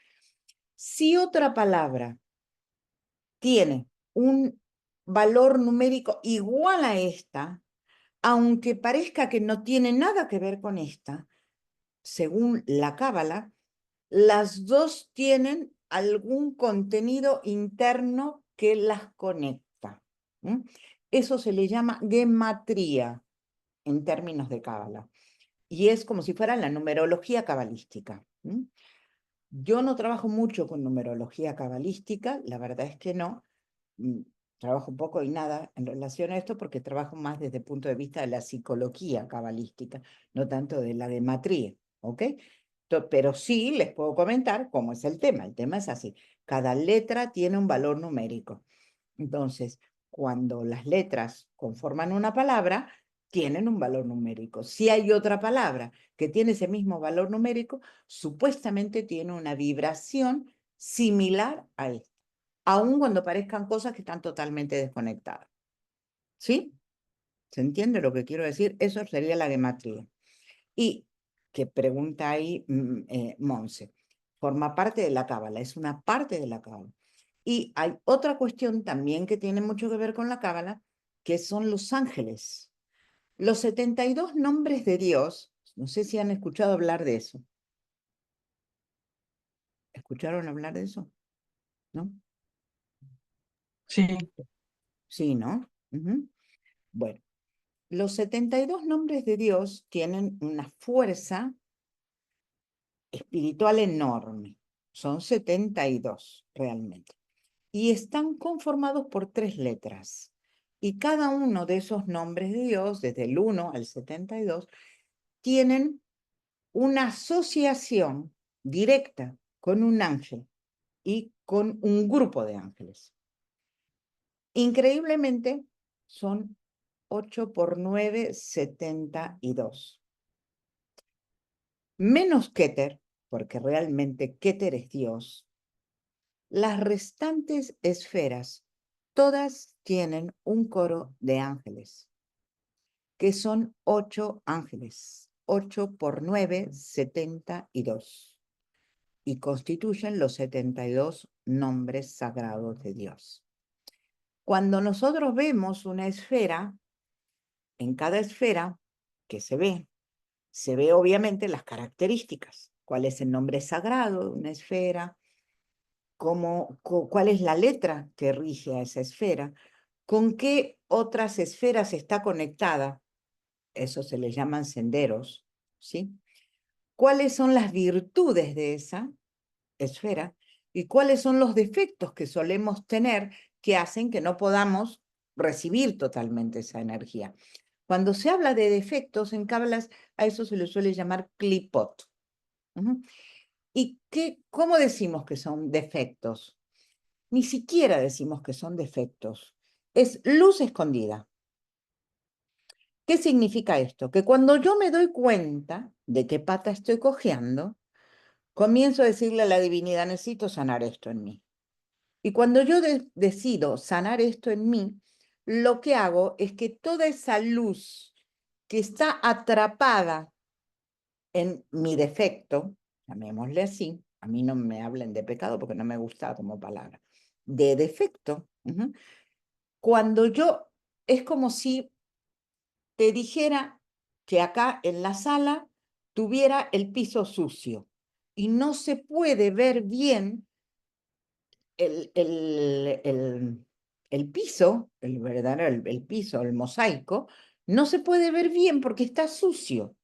Si otra palabra tiene un valor numérico igual a esta, aunque parezca que no tiene nada que ver con esta, según la cábala, las dos tienen algún contenido interno que las conecta. Eso se le llama gematría en términos de cábala. Y es como si fuera la numerología cabalística. Yo no trabajo mucho con numerología cabalística, la verdad es que no. Trabajo poco y nada en relación a esto porque trabajo más desde el punto de vista de la psicología cabalística, no tanto de la gematría, ¿ok? Pero sí les puedo comentar cómo es el tema. El tema es así. Cada letra tiene un valor numérico. Entonces, cuando las letras conforman una palabra, tienen un valor numérico. Si hay otra palabra que tiene ese mismo valor numérico, supuestamente tiene una vibración similar a esta, aun cuando parezcan cosas que están totalmente desconectadas. ¿Sí? ¿Se entiende lo que quiero decir? Eso sería la gematría. Y que pregunta ahí Monse, forma parte de la cábala, es una parte de la cábala. Y hay otra cuestión también que tiene mucho que ver con la cábala, que son los ángeles. Los 72 nombres de Dios, no sé si han escuchado hablar de eso. ¿Escucharon hablar de eso? ¿No? Sí, Sí, ¿no? Bueno, los 72 nombres de Dios tienen una fuerza espiritual enorme. Son 72 realmente. Y están conformados por 3 letras. Y cada uno de esos nombres de Dios, desde el 1 al 72, tienen una asociación directa con un ángel y con un grupo de ángeles. Increíblemente, son 8 por 9, 72. Menos Keter, porque realmente Keter es Dios, las restantes esferas todas tienen un coro de ángeles, que son 8 ángeles. 8 por 9, 72. Y constituyen los 72 nombres sagrados de Dios. Cuando nosotros vemos una esfera, en cada esfera que se ve obviamente las características. ¿Cuál es el nombre sagrado de una esfera? ¿Cuál es la letra que rige a esa esfera? ¿Con qué otras esferas está conectada? Eso se les llaman senderos, ¿sí? ¿Cuáles son las virtudes de esa esfera? ¿Y cuáles son los defectos que solemos tener que hacen que no podamos recibir totalmente esa energía? Cuando se habla de defectos en cábalas, a eso se le suele llamar klipot. ¿Y cómo decimos que son defectos? Ni siquiera decimos que son defectos. Es luz escondida. ¿Qué significa esto? Que cuando yo me doy cuenta de qué pata estoy cojeando, comienzo a decirle a la divinidad, necesito sanar esto en mí. Y cuando yo decido sanar esto en mí, lo que hago es que toda esa luz que está atrapada en mi defecto, llamémosle así, a mí no me hablen de pecado porque no me gusta como palabra, de defecto, cuando yo, es como si te dijera que acá en la sala tuviera el piso sucio y no se puede ver bien el piso, el verdadero, el piso, el mosaico, no se puede ver bien porque está sucio.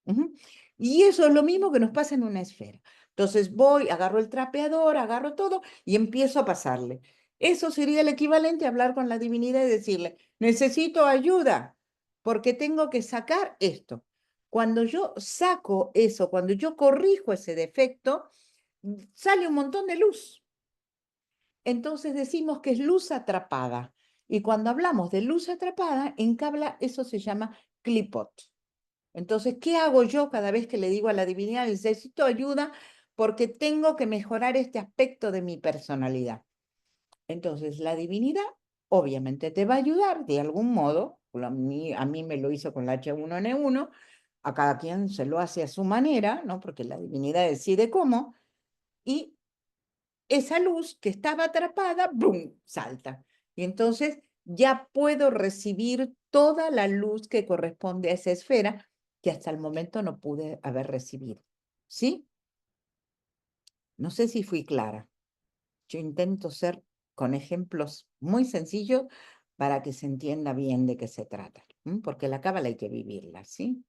Ujú. Y eso es lo mismo que nos pasa en una esfera. Entonces voy, agarro el trapeador, agarro todo y empiezo a pasarle. Eso sería el equivalente a hablar con la divinidad y decirle, necesito ayuda porque tengo que sacar esto. Cuando yo saco eso, cuando yo corrijo ese defecto, sale un montón de luz. Entonces decimos que es luz atrapada. Y cuando hablamos de luz atrapada, en Kabbalah eso se llama klipot. Entonces, ¿qué hago yo cada vez que le digo a la divinidad, necesito ayuda porque tengo que mejorar este aspecto de mi personalidad? Entonces, la divinidad obviamente te va a ayudar de algún modo. A mí me lo hizo con la H1N1, a cada quien se lo hace a su manera, ¿no? Porque la divinidad decide cómo, y esa luz que estaba atrapada, ¡brum!, salta. Y entonces ya puedo recibir toda la luz que corresponde a esa esfera que hasta el momento no pude haber recibido. ¿Sí? No sé si fui clara. Yo intento ser con ejemplos muy sencillos para que se entienda bien de qué se trata, porque la cábala hay que vivirla, ¿sí?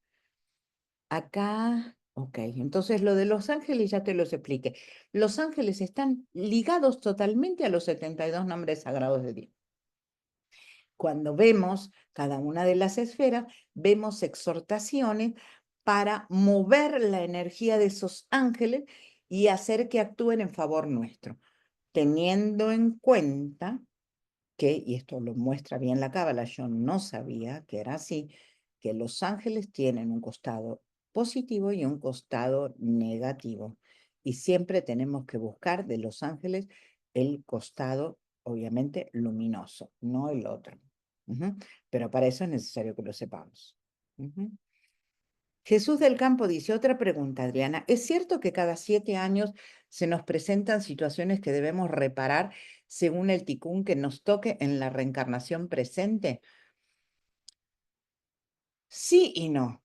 Acá, ok, entonces lo de los ángeles ya te los expliqué. Los ángeles están ligados totalmente a los 72 nombres sagrados de Dios. Cuando vemos cada una de las esferas, vemos exhortaciones para mover la energía de esos ángeles y hacer que actúen en favor nuestro, teniendo en cuenta que, y esto lo muestra bien la Cábala, yo no sabía que era así, que los ángeles tienen un costado positivo y un costado negativo. Y siempre tenemos que buscar de los ángeles el costado, obviamente, luminoso, no el otro. Pero para eso es necesario que lo sepamos. Jesús del Campo dice, otra pregunta, Adriana, ¿es cierto que cada 7 años se nos presentan situaciones que debemos reparar según el ticún que nos toque en la reencarnación presente? Sí y no.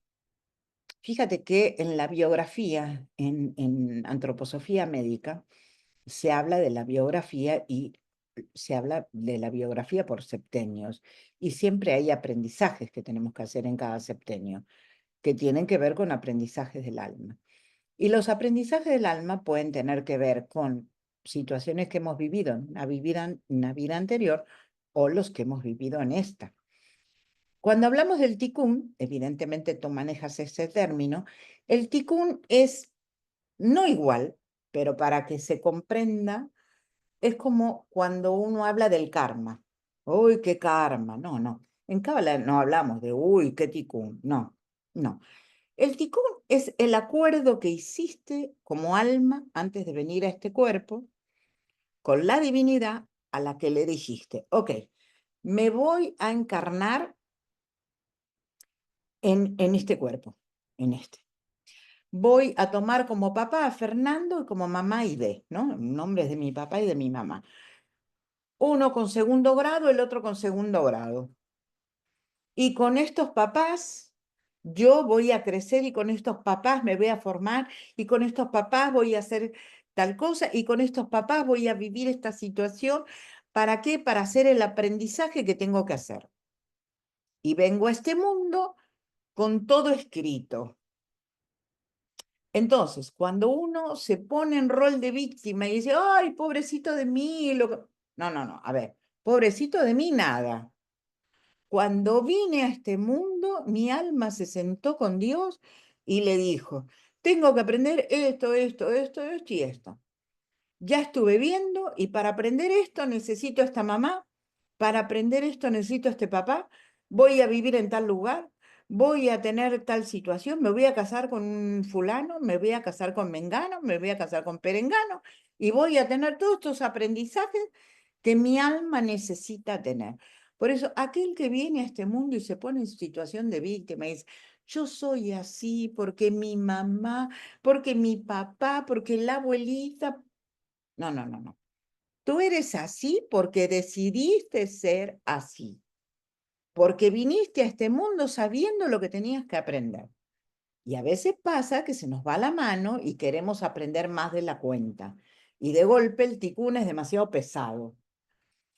Fíjate que en la biografía, en antroposofía médica, se habla de la biografía y se habla de la biografía por septenios. Y siempre hay aprendizajes que tenemos que hacer en cada septenio, que tienen que ver con aprendizajes del alma. Y los aprendizajes del alma pueden tener que ver con situaciones que hemos vivido en una vida anterior o los que hemos vivido en esta. Cuando hablamos del tikkun, evidentemente tú manejas ese término, el tikkun es no igual, pero para que se comprenda, es como cuando uno habla del karma. Uy, qué karma. No, no. En Cábala no hablamos de, uy, qué tikkun. No, no. El tikkun es el acuerdo que hiciste como alma antes de venir a este cuerpo con la divinidad a la que le dijiste, ok, me voy a encarnar en este cuerpo, en este. Voy a tomar como papá a Fernando y como mamá a Ide, ¿no? Nombres de mi papá y de mi mamá. Uno con segundo grado, el otro con segundo grado. Y con estos papás yo voy a crecer y con estos papás me voy a formar y con estos papás voy a hacer tal cosa y con estos papás voy a vivir esta situación. ¿Para qué? Para hacer el aprendizaje que tengo que hacer. Y vengo a este mundo con todo escrito. Entonces, cuando uno se pone en rol de víctima y dice, ay, pobrecito de mí, no, no, no, a ver, pobrecito de mí nada. Cuando vine a este mundo, mi alma se sentó con Dios y le dijo, tengo que aprender esto, esto, esto, esto y esto. Ya estuve viendo y para aprender esto necesito a esta mamá, para aprender esto necesito a este papá, voy a vivir en tal lugar, voy a tener tal situación, me voy a casar con un fulano, me voy a casar con mengano, me voy a casar con perengano y voy a tener todos estos aprendizajes que mi alma necesita tener. Por eso, aquel que viene a este mundo y se pone en situación de víctima y dice, yo soy así porque mi mamá, porque mi papá, porque la abuelita. No, no, no, no. Tú eres así porque decidiste ser así, porque viniste a este mundo sabiendo lo que tenías que aprender. Y a veces pasa que se nos va la mano y queremos aprender más de la cuenta. Y de golpe el ticún es demasiado pesado.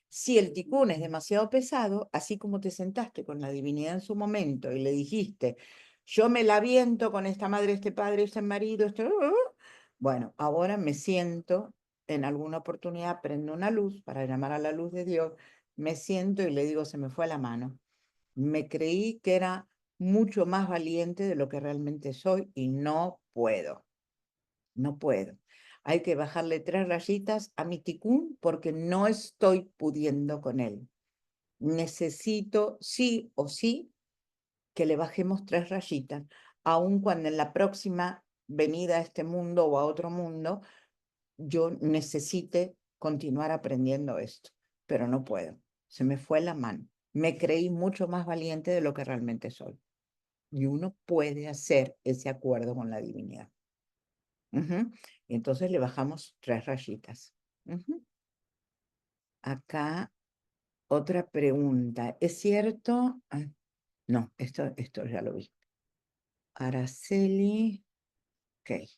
Si el ticún es demasiado pesado, así como te sentaste con la divinidad en su momento y le dijiste, yo me la viento con esta madre, este padre, este marido, bueno, ahora me siento, en alguna oportunidad prendo una luz para llamar a la luz de Dios, me siento y le digo, se me fue la mano. Me creí que era mucho más valiente de lo que realmente soy y no puedo. No puedo. Hay que bajarle 3 rayitas a mi ticún porque no estoy pudiendo con él. Necesito sí o sí que le bajemos 3 rayitas, aun cuando en la próxima venida a este mundo o a otro mundo yo necesite continuar aprendiendo esto, pero no puedo. Se me fue la mano. Me creí mucho más valiente de lo que realmente soy. Y uno puede hacer ese acuerdo con la divinidad. Y entonces le bajamos 3 rayitas. Acá otra pregunta. ¿Es cierto? No, esto ya lo vi. Araceli. Ok.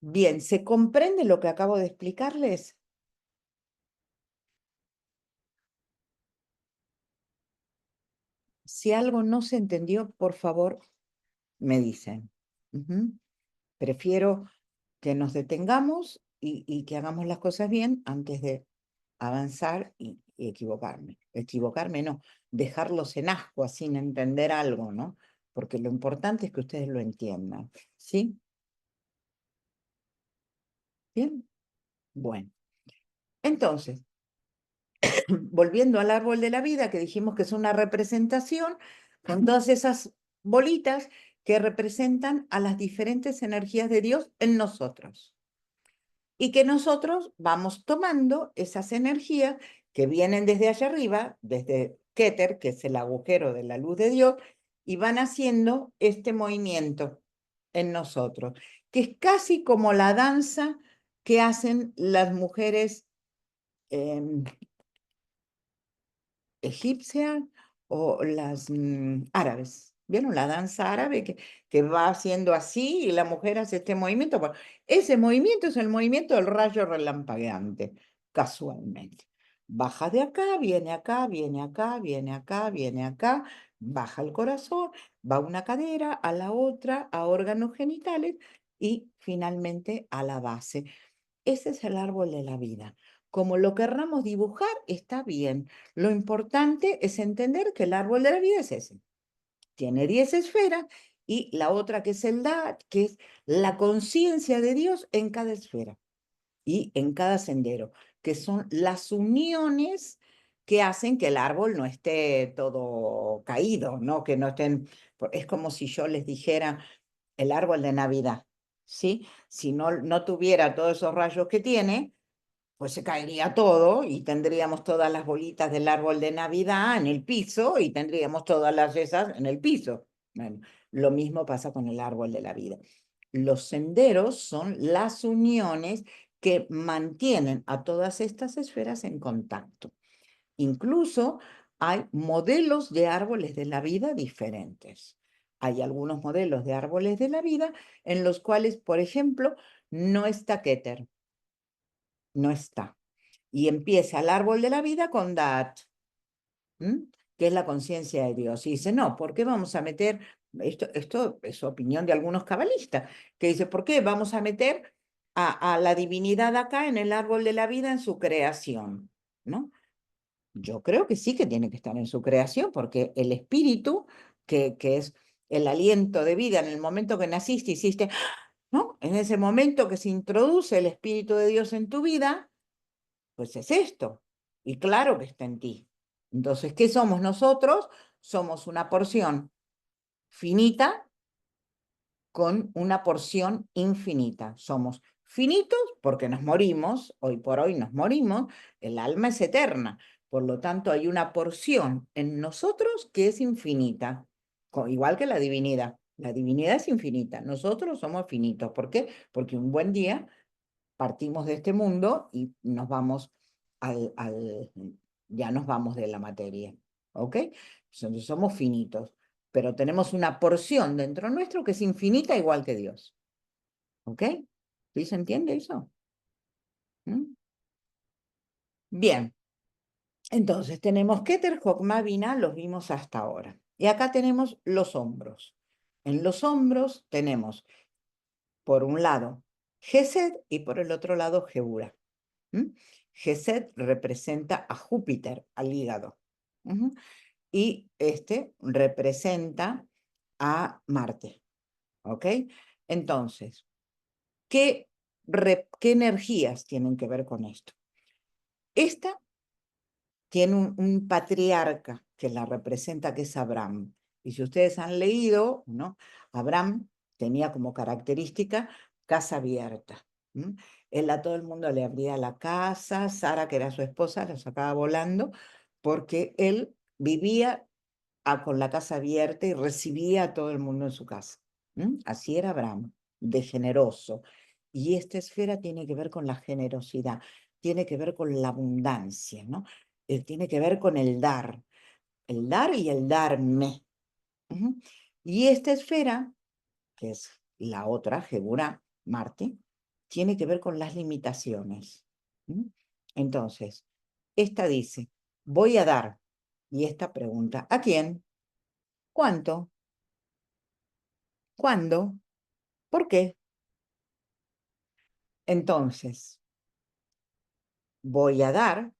Bien, ¿se comprende lo que acabo de explicarles? Si algo no se entendió, por favor, me dicen. Prefiero que nos detengamos y que hagamos las cosas bien antes de avanzar y equivocarme. Equivocarme no, dejarlos en ascuas sin entender algo, ¿no? Porque lo importante es que ustedes lo entiendan, ¿sí? Bien, bueno. Entonces, volviendo al árbol de la vida, que dijimos que es una representación, con todas esas bolitas que representan a las diferentes energías de Dios en nosotros. Y que nosotros vamos tomando esas energías que vienen desde allá arriba, desde Keter, que es el agujero de la luz de Dios, y van haciendo este movimiento en nosotros, que es casi como la danza que hacen las mujeres egipcias o las árabes. ¿Vieron la danza árabe que va haciendo así y la mujer hace este movimiento? Bueno, ese movimiento es el movimiento del rayo relampagueante, casualmente. Baja de acá, viene acá, viene acá, viene acá, viene acá, baja el corazón, va a una cadera, a la otra, a órganos genitales y finalmente a la base. Ese es el árbol de la vida. Como lo querramos dibujar, está bien. Lo importante es entender que el árbol de la vida es ese. Tiene 10 esferas y la otra que es el Dat, que es la conciencia de Dios en cada esfera y en cada sendero, que son las uniones que hacen que el árbol no esté todo caído, ¿no? Que no estén, es como si yo les dijera el árbol de Navidad, ¿sí? Si no tuviera todos esos rayos que tiene, pues se caería todo y tendríamos todas las bolitas del árbol de Navidad en el piso y tendríamos todas las esas en el piso. Bueno, lo mismo pasa con el árbol de la vida. Los senderos son las uniones que mantienen a todas estas esferas en contacto. Incluso hay modelos de árboles de la vida diferentes. Hay algunos modelos de árboles de la vida en los cuales, por ejemplo, no está Keter, no está. Y empieza el árbol de la vida con Dat, que es la conciencia de Dios. Y dice, no, ¿por qué vamos a meter, esto es opinión de algunos cabalistas, que dice, ¿por qué vamos a meter a la divinidad acá en el árbol de la vida en su creación? ¿No? Yo creo que sí que tiene que estar en su creación, porque el espíritu, que es el aliento de vida en el momento que naciste, hiciste, ¿no? En ese momento que se introduce el Espíritu de Dios en tu vida, pues es esto. Y claro que está en ti. Entonces, ¿qué somos nosotros? Somos una porción finita con una porción infinita. Somos finitos porque nos morimos, hoy por hoy nos morimos, el alma es eterna. Por lo tanto, hay una porción en nosotros que es infinita, igual que la divinidad. La divinidad es infinita, nosotros somos finitos. ¿Por qué? Porque un buen día partimos de este mundo y nos vamos ya nos vamos de la materia, ¿ok? Entonces somos finitos. pero tenemos una porción dentro nuestro que es infinita igual que Dios. ¿Ok? ¿Sí se entiende eso? ¿Mm? Bien. Entonces, tenemos Keter, Jokma, Binah, los vimos hasta ahora. Y acá tenemos los hombros. En los hombros tenemos, por un lado, Gesed y por el otro lado, Geburah. Gesed representa a Júpiter, al hígado. Y este representa a Marte. ¿Ok? Entonces, ¿qué energías tienen que ver con esto? Esta tiene un patriarca que la representa, que es Abraham. Y si ustedes han leído, ¿no? Abraham tenía como característica casa abierta. Él a todo el mundo le abría la casa, Sara, que era su esposa, la sacaba volando, porque él vivía con la casa abierta y recibía a todo el mundo en su casa. Así era Abraham, de generoso. Y esta esfera tiene que ver con la generosidad, tiene que ver con la abundancia, ¿no? Tiene que ver con el dar y el darme. Y esta esfera, que es la otra, Geburah, Marte, tiene que ver con las limitaciones. Entonces, esta dice, voy a dar. Y esta pregunta, ¿a quién? ¿Cuánto? ¿Cuándo? ¿Por qué? Entonces, voy a dar,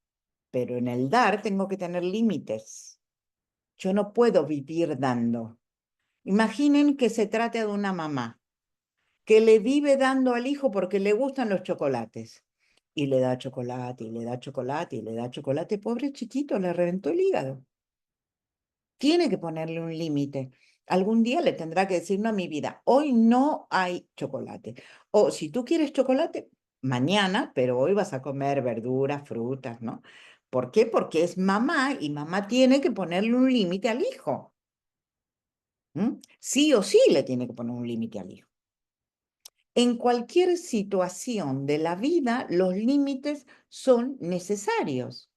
pero en el dar tengo que tener límites. Yo no puedo vivir dando. Imaginen que se trate de una mamá que le vive dando al hijo porque le gustan los chocolates. Y le da chocolate, y le da chocolate, y le da chocolate. Pobre chiquito, le reventó el hígado. Tiene que ponerle un límite. Algún día le tendrá que decir, no, mi vida, hoy no hay chocolate. O si tú quieres chocolate, mañana, pero hoy vas a comer verduras, frutas, ¿no? ¿Por qué? Porque es mamá y mamá tiene que ponerle un límite al hijo. Sí o sí le tiene que poner un límite al hijo. En cualquier situación de la vida, los límites son necesarios,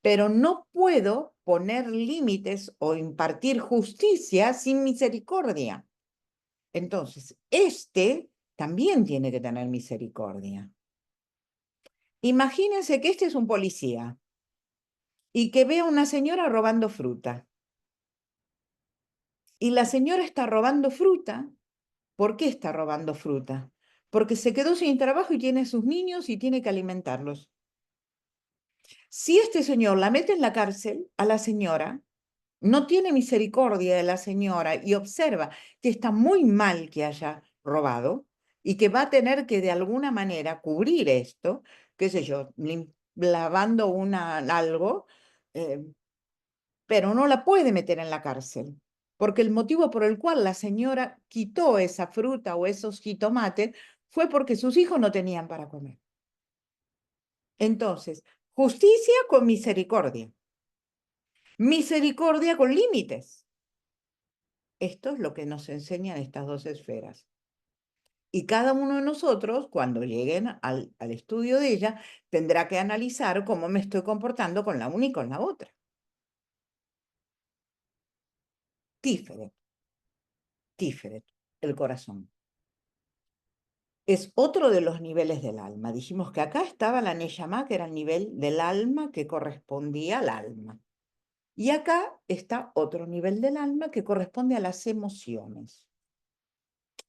pero no puedo poner límites o impartir justicia sin misericordia. Entonces, este también tiene que tener misericordia. Imagínense que este es un policía y que ve a una señora robando fruta. Y la señora está robando fruta. ¿Por qué está robando fruta? Porque se quedó sin trabajo y tiene sus niños y tiene que alimentarlos. Si este señor la mete en la cárcel, a la señora, no tiene misericordia de la señora y observa que está muy mal que haya robado y que va a tener que de alguna manera cubrir esto, qué sé yo, lavando algo, pero no la puede meter en la cárcel, porque el motivo por el cual la señora quitó esa fruta o esos jitomates fue porque sus hijos no tenían para comer. Entonces, justicia con misericordia. Misericordia con límites. Esto es lo que nos enseñan estas dos esferas. Y cada uno de nosotros, cuando lleguen al estudio de ella, tendrá que analizar cómo me estoy comportando con la una y con la otra. Tiferet, Tiferet, el corazón. Es otro de los niveles del alma. Dijimos que acá estaba la Neyamá, que era el nivel del alma que correspondía al alma. Y acá está otro nivel del alma que corresponde a las emociones.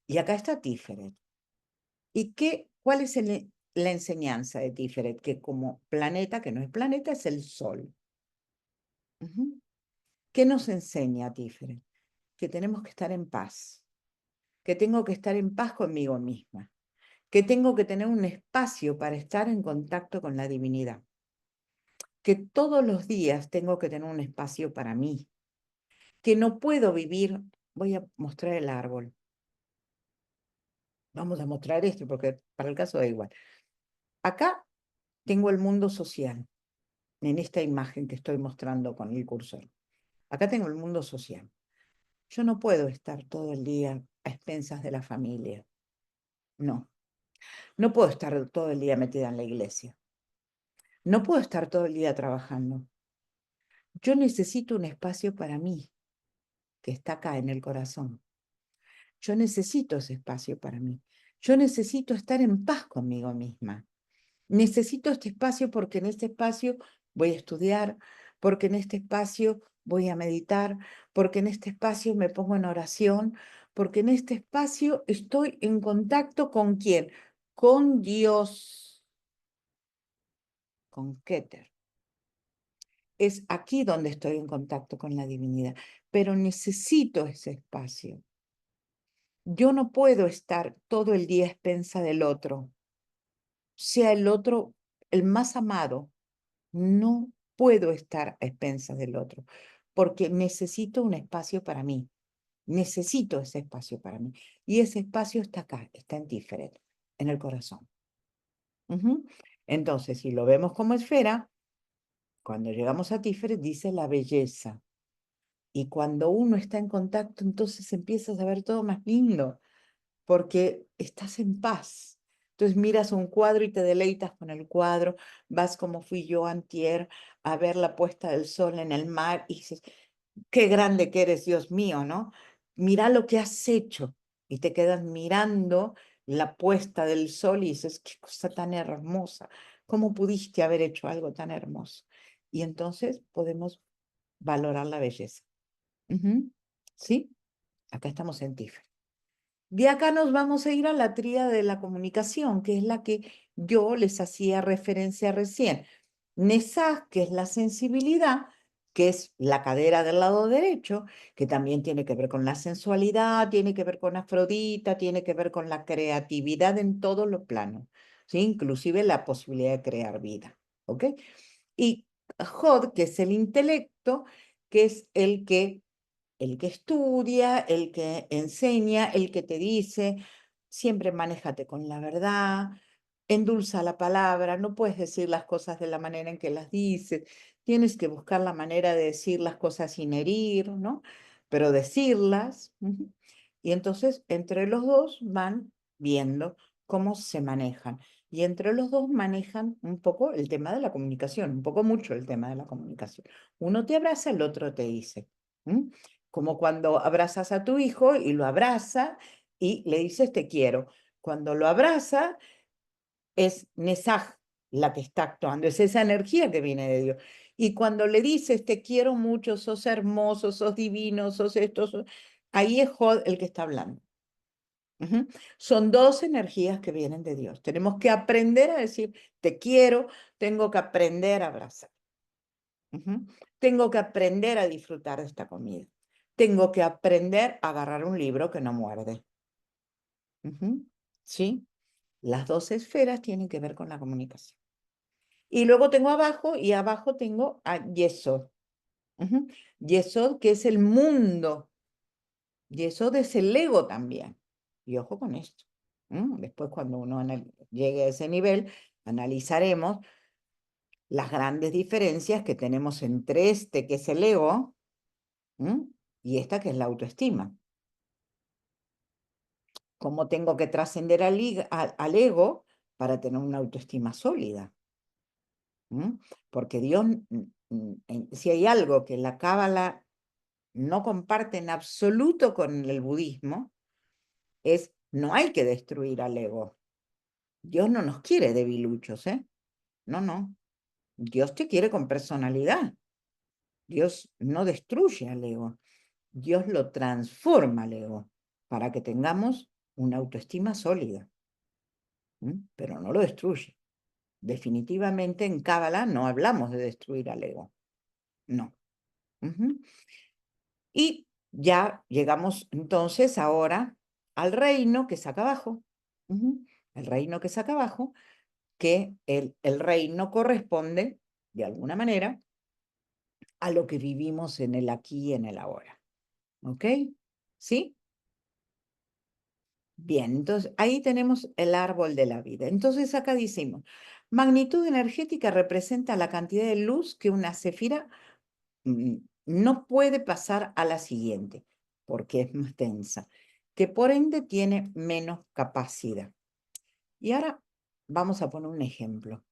Y acá está Tiferet. ¿Y cuál es la enseñanza de Tiferet? Que como planeta, que no es planeta, es el Sol. ¿Qué nos enseña Tiferet? Que tenemos que estar en paz, que tengo que estar en paz conmigo misma, que tengo que tener un espacio para estar en contacto con la divinidad, que todos los días tengo que tener un espacio para mí, que no puedo vivir. Voy a mostrar el árbol. Vamos a mostrar esto porque para el caso da igual. Acá tengo el mundo social, en esta imagen que estoy mostrando con el cursor. Acá tengo el mundo social. Yo no puedo estar todo el día a expensas de la familia. No. No puedo estar todo el día metida en la iglesia. No puedo estar todo el día trabajando. Yo necesito un espacio para mí. que está acá en el corazón. Yo necesito ese espacio para mí. Yo necesito estar en paz conmigo misma. Necesito este espacio porque en este espacio voy a estudiar, porque en este espacio voy a meditar, porque en este espacio me pongo en oración, porque en este espacio estoy en contacto con ¿quién? Con Dios, con Keter. Es aquí donde estoy en contacto con la divinidad, pero necesito ese espacio. Yo no puedo estar todo el día a expensa del otro, sea el otro el más amado. No puedo estar a expensas del otro, porque necesito un espacio para mí. Necesito ese espacio para mí. Y ese espacio está acá, está en Tiferet, en el corazón. Entonces, si lo vemos como esfera, cuando llegamos a Tiferet dice la belleza. Y cuando uno está en contacto, entonces empiezas a ver todo más lindo, porque estás en paz. Entonces miras un cuadro y te deleitas con el cuadro, vas como fui yo antier a ver la puesta del sol en el mar y dices, qué grande que eres, Dios mío, ¿no? Mira lo que has hecho y te quedas mirando la puesta del sol y dices, qué cosa tan hermosa, ¿cómo pudiste haber hecho algo tan hermoso? Y entonces podemos valorar la belleza. ¿Sí? Acá estamos en Tiferet. De acá nos vamos a ir a la tríada de la comunicación, que es la que yo les hacía referencia recién. Nesaj, que es la sensibilidad, que es la cadera del lado derecho, que también tiene que ver con la sensualidad, tiene que ver con Afrodita, tiene que ver con la creatividad en todos los planos, ¿sí? Inclusive la posibilidad de crear vida, ¿ok? Y Hod, que es el intelecto, que es el que estudia, el que enseña, el que te dice, siempre manéjate con la verdad, endulza la palabra, no puedes decir las cosas de la manera en que las dices, tienes que buscar la manera de decir las cosas sin herir, ¿no? Pero decirlas. Y entonces entre los dos van viendo cómo se manejan. Y entre los dos manejan un poco el tema de la comunicación, un poco mucho el tema de la comunicación. Uno te abraza, el otro te dice. Como cuando abrazas a tu hijo y lo abraza y le dices te quiero. Cuando lo abraza es Nesaj la que está actuando, es esa energía que viene de Dios. Y cuando le dices te quiero mucho, sos hermoso, sos divino, sos esto, ahí es Hod el que está hablando. Son dos energías que vienen de Dios. Tenemos que aprender a decir te quiero, tengo que aprender a abrazar. Tengo que aprender a disfrutar de esta comida. Tengo que aprender a agarrar un libro que no muerde. ¿Sí? Las dos esferas tienen que ver con la comunicación. Y luego tengo abajo, y abajo tengo a Yesod. Yesod, que es el mundo. Yesod es el ego también. Y ojo con esto. Después, cuando uno llegue a ese nivel, analizaremos las grandes diferencias que tenemos entre este, que es el ego, y esta, que es la autoestima. Cómo tengo que trascender al ego para tener una autoestima sólida. Porque Dios, si hay algo que la Cábala no comparte en absoluto con el budismo, es no hay que destruir al ego. Dios no nos quiere debiluchos, ¿eh? No, no. Dios te quiere con personalidad. Dios no destruye al ego. Dios lo transforma al ego para que tengamos una autoestima sólida, pero no lo destruye. Definitivamente en Cábala no hablamos de destruir al ego, no. Y ya llegamos entonces ahora al reino que es acá abajo, el reino que es acá abajo, que el reino corresponde, de alguna manera, a lo que vivimos en el aquí y en el ahora. ¿Ok? ¿Sí? Bien, entonces ahí tenemos el árbol de la vida. Entonces acá decimos, magnitud energética representa la cantidad de luz que una cefira no puede pasar a la siguiente, porque es más densa, que por ende tiene menos capacidad. Y ahora vamos a poner un ejemplo.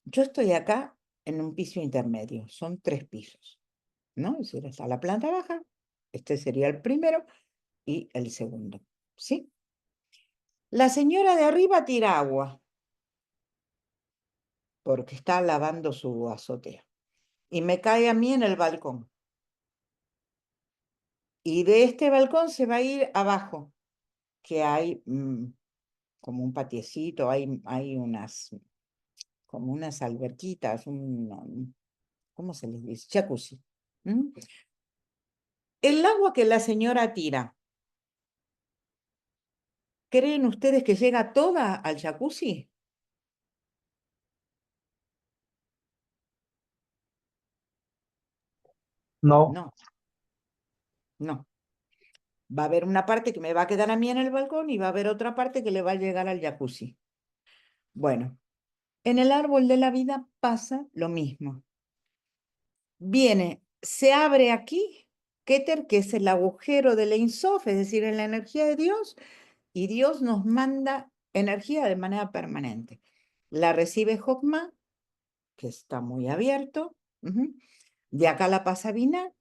Yo estoy acá en un piso intermedio, son 3 pisos, ¿no? Es decir, está la planta baja Este sería el primero y el segundo, ¿sí? La señora de arriba tira agua porque está lavando su azotea y me cae a mí en el balcón. Y de este balcón se va a ir abajo, que hay como un patiecito, hay como unas alberquitas, ¿cómo se les dice? Jacuzzi. El agua que la señora tira, ¿creen ustedes que llega toda al jacuzzi? No, No, no. Va a haber una parte que me va a quedar a mí en el balcón y va a haber otra parte que le va a llegar al jacuzzi. Bueno, en el árbol de la vida pasa lo mismo. Viene, se abre aquí, Keter, que es el agujero del Ein Sof, es decir, en la energía de Dios, y Dios nos manda energía de manera permanente. La recibe Jokma, que está muy abierto. De acá la pasa Binah.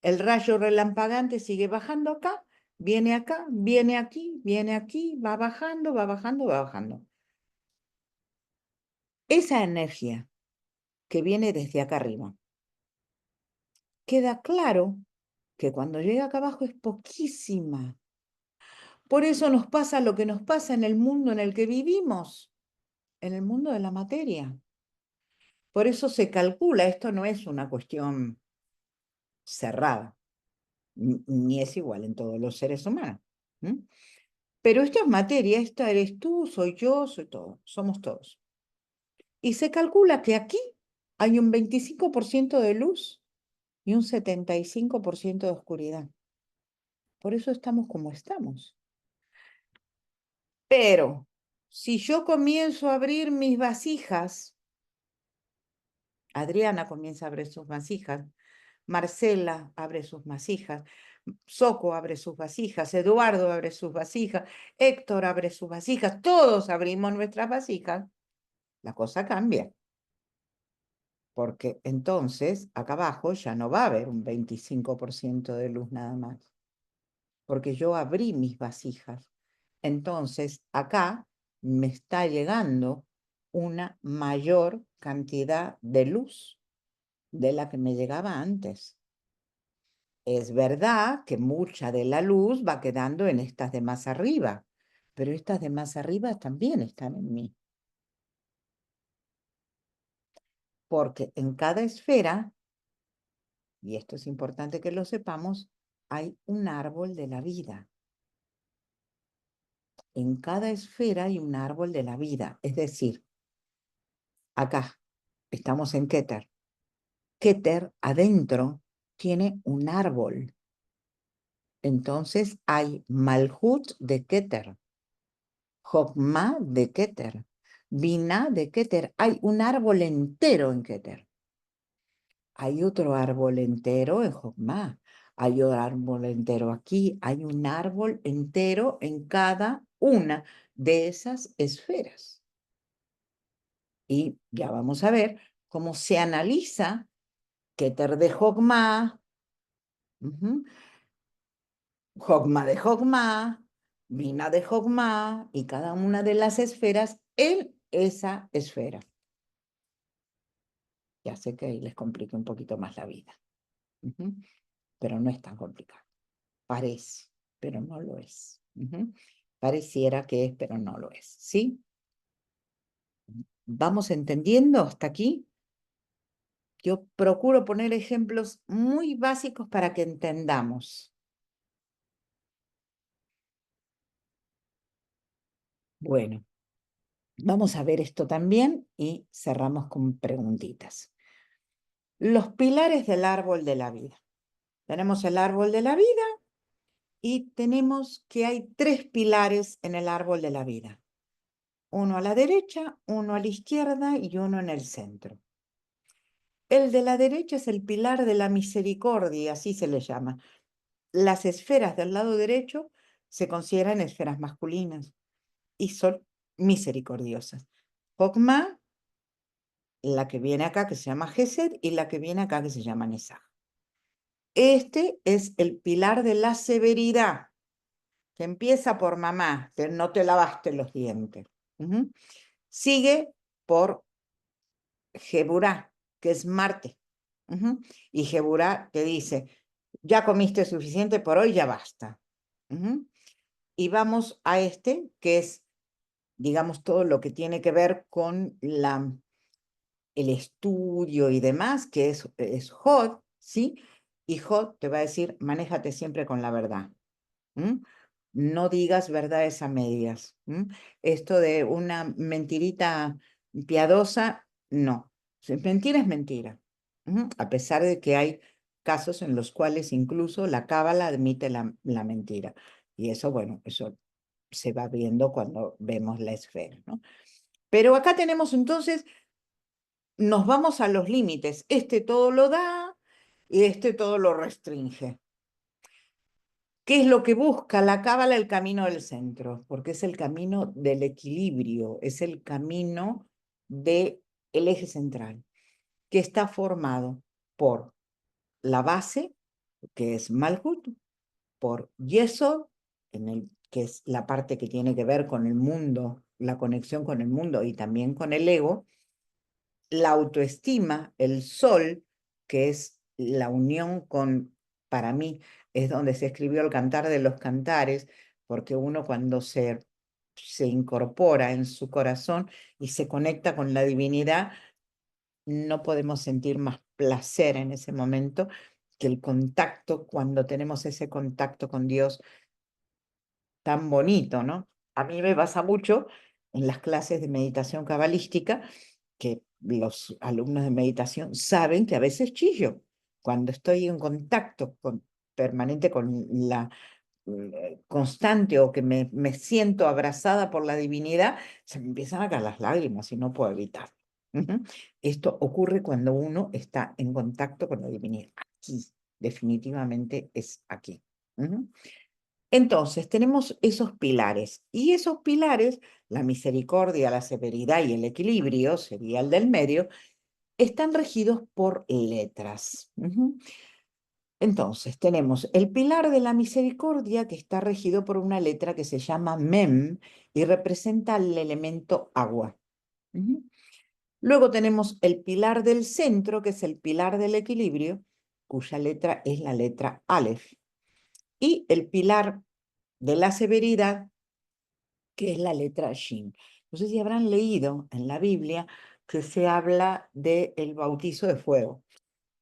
El rayo relampagante sigue bajando acá, viene aquí, va bajando, va bajando, va bajando. Esa energía que viene desde acá arriba, queda claro que cuando llega acá abajo es poquísima. Por eso nos pasa lo que nos pasa en el mundo en el que vivimos, en el mundo de la materia. Por eso se calcula, esto no es una cuestión cerrada, ni es igual en todos los seres humanos. Pero esto es materia, esta eres tú, soy yo, soy todo, somos todos. Y se calcula que aquí hay un 25% de luz y un 75% de oscuridad. Por eso estamos como estamos. Pero si yo comienzo a abrir mis vasijas, Adriana comienza a abrir sus vasijas, Marcela abre sus vasijas, Soco abre sus vasijas, Eduardo abre sus vasijas, Héctor abre sus vasijas, todos abrimos nuestras vasijas, la cosa cambia. Porque entonces acá abajo ya no va a haber un 25% de luz nada más, porque yo abrí mis vasijas. Entonces acá me está llegando una mayor cantidad de luz de la que me llegaba antes. Es verdad que mucha de la luz va quedando en estas de más arriba, pero estas de más arriba también están en mí. Porque en cada esfera, y esto es importante que lo sepamos, hay un árbol de la vida. En cada esfera hay un árbol de la vida. Es decir, acá estamos en Keter. Keter adentro tiene un árbol. Entonces hay Malhut de Keter, Jokma de Keter, Binah de Keter. Hay un árbol entero en Keter. Hay otro árbol entero en Jokma. Hay otro árbol entero aquí. Hay un árbol entero en cada una de esas esferas. Y ya vamos a ver cómo se analiza Keter de Jokma, Jokma de Jokma, Binah de Jokma y cada una de las esferas en esa esfera. Ya sé que ahí les complica un poquito más la vida, pero no es tan complicado. Parece, pero no lo es. Pareciera que es, pero no lo es. ¿Sí? ¿Vamos entendiendo hasta aquí? Yo procuro poner ejemplos muy básicos para que entendamos. Bueno, vamos a ver esto también y cerramos con preguntitas. Los pilares del árbol de la vida. Tenemos el árbol de la vida y tenemos que hay 3 pilares en el árbol de la vida. Uno a la derecha, uno a la izquierda y uno en el centro. El de la derecha es el pilar de la misericordia, así se le llama. Las esferas del lado derecho se consideran esferas masculinas y son misericordiosas. Jokma, la que viene acá que se llama Gesed y la que viene acá que se llama Nesaj. Este es el pilar de la severidad, que empieza por mamá, que no te lavaste los dientes. Ujú. Sigue por Geburá, que es Marte. Ujú. Y Geburá te dice, ya comiste suficiente por hoy, ya basta. Ujú. Y vamos a este, que es, digamos, todo lo que tiene que ver con el estudio y demás, que es Hod, ¿sí? Y Hod te va a decir, manéjate siempre con la verdad. ¿M? No digas verdades a medias. ¿M? Esto de una mentirita piadosa, no. Mentira es mentira. ¿M? A pesar de que hay casos en los cuales incluso la cábala admite la mentira. Y eso, bueno, eso se va viendo cuando vemos la esfera, ¿no? Pero acá tenemos entonces, nos vamos a los límites. Este todo lo da y este todo lo restringe. ¿Qué es lo que busca la cábala? El camino del centro, porque es el camino del equilibrio, es el camino del eje central, que está formado por la base, que es Malhut, por Yesod, que es la parte que tiene que ver con el mundo, la conexión con el mundo y también con el ego, la autoestima, el sol, que es la unión con, para mí, es donde se escribió el Cantar de los Cantares, porque uno cuando se incorpora en su corazón y se conecta con la divinidad, no podemos sentir más placer en ese momento que el contacto, cuando tenemos ese contacto con Dios tan bonito, ¿no? A mí me pasa mucho en las clases de meditación cabalística que los alumnos de meditación saben que a veces chillo cuando estoy en contacto permanente con la constante o que me siento abrazada por la divinidad, se me empiezan a caer las lágrimas y no puedo evitar. Esto ocurre cuando uno está en contacto con la divinidad. Aquí, definitivamente es aquí. Entonces, tenemos esos pilares, y esos pilares, la misericordia, la severidad y el equilibrio, sería el del medio, están regidos por letras. Entonces, tenemos el pilar de la misericordia, que está regido por una letra que se llama Mem y representa el elemento agua. Luego tenemos el pilar del centro, que es el pilar del equilibrio, cuya letra es la letra Aleph. Y el pilar de la severidad, que es la letra Shin. No sé si habrán leído en la Biblia que se habla del bautizo de fuego,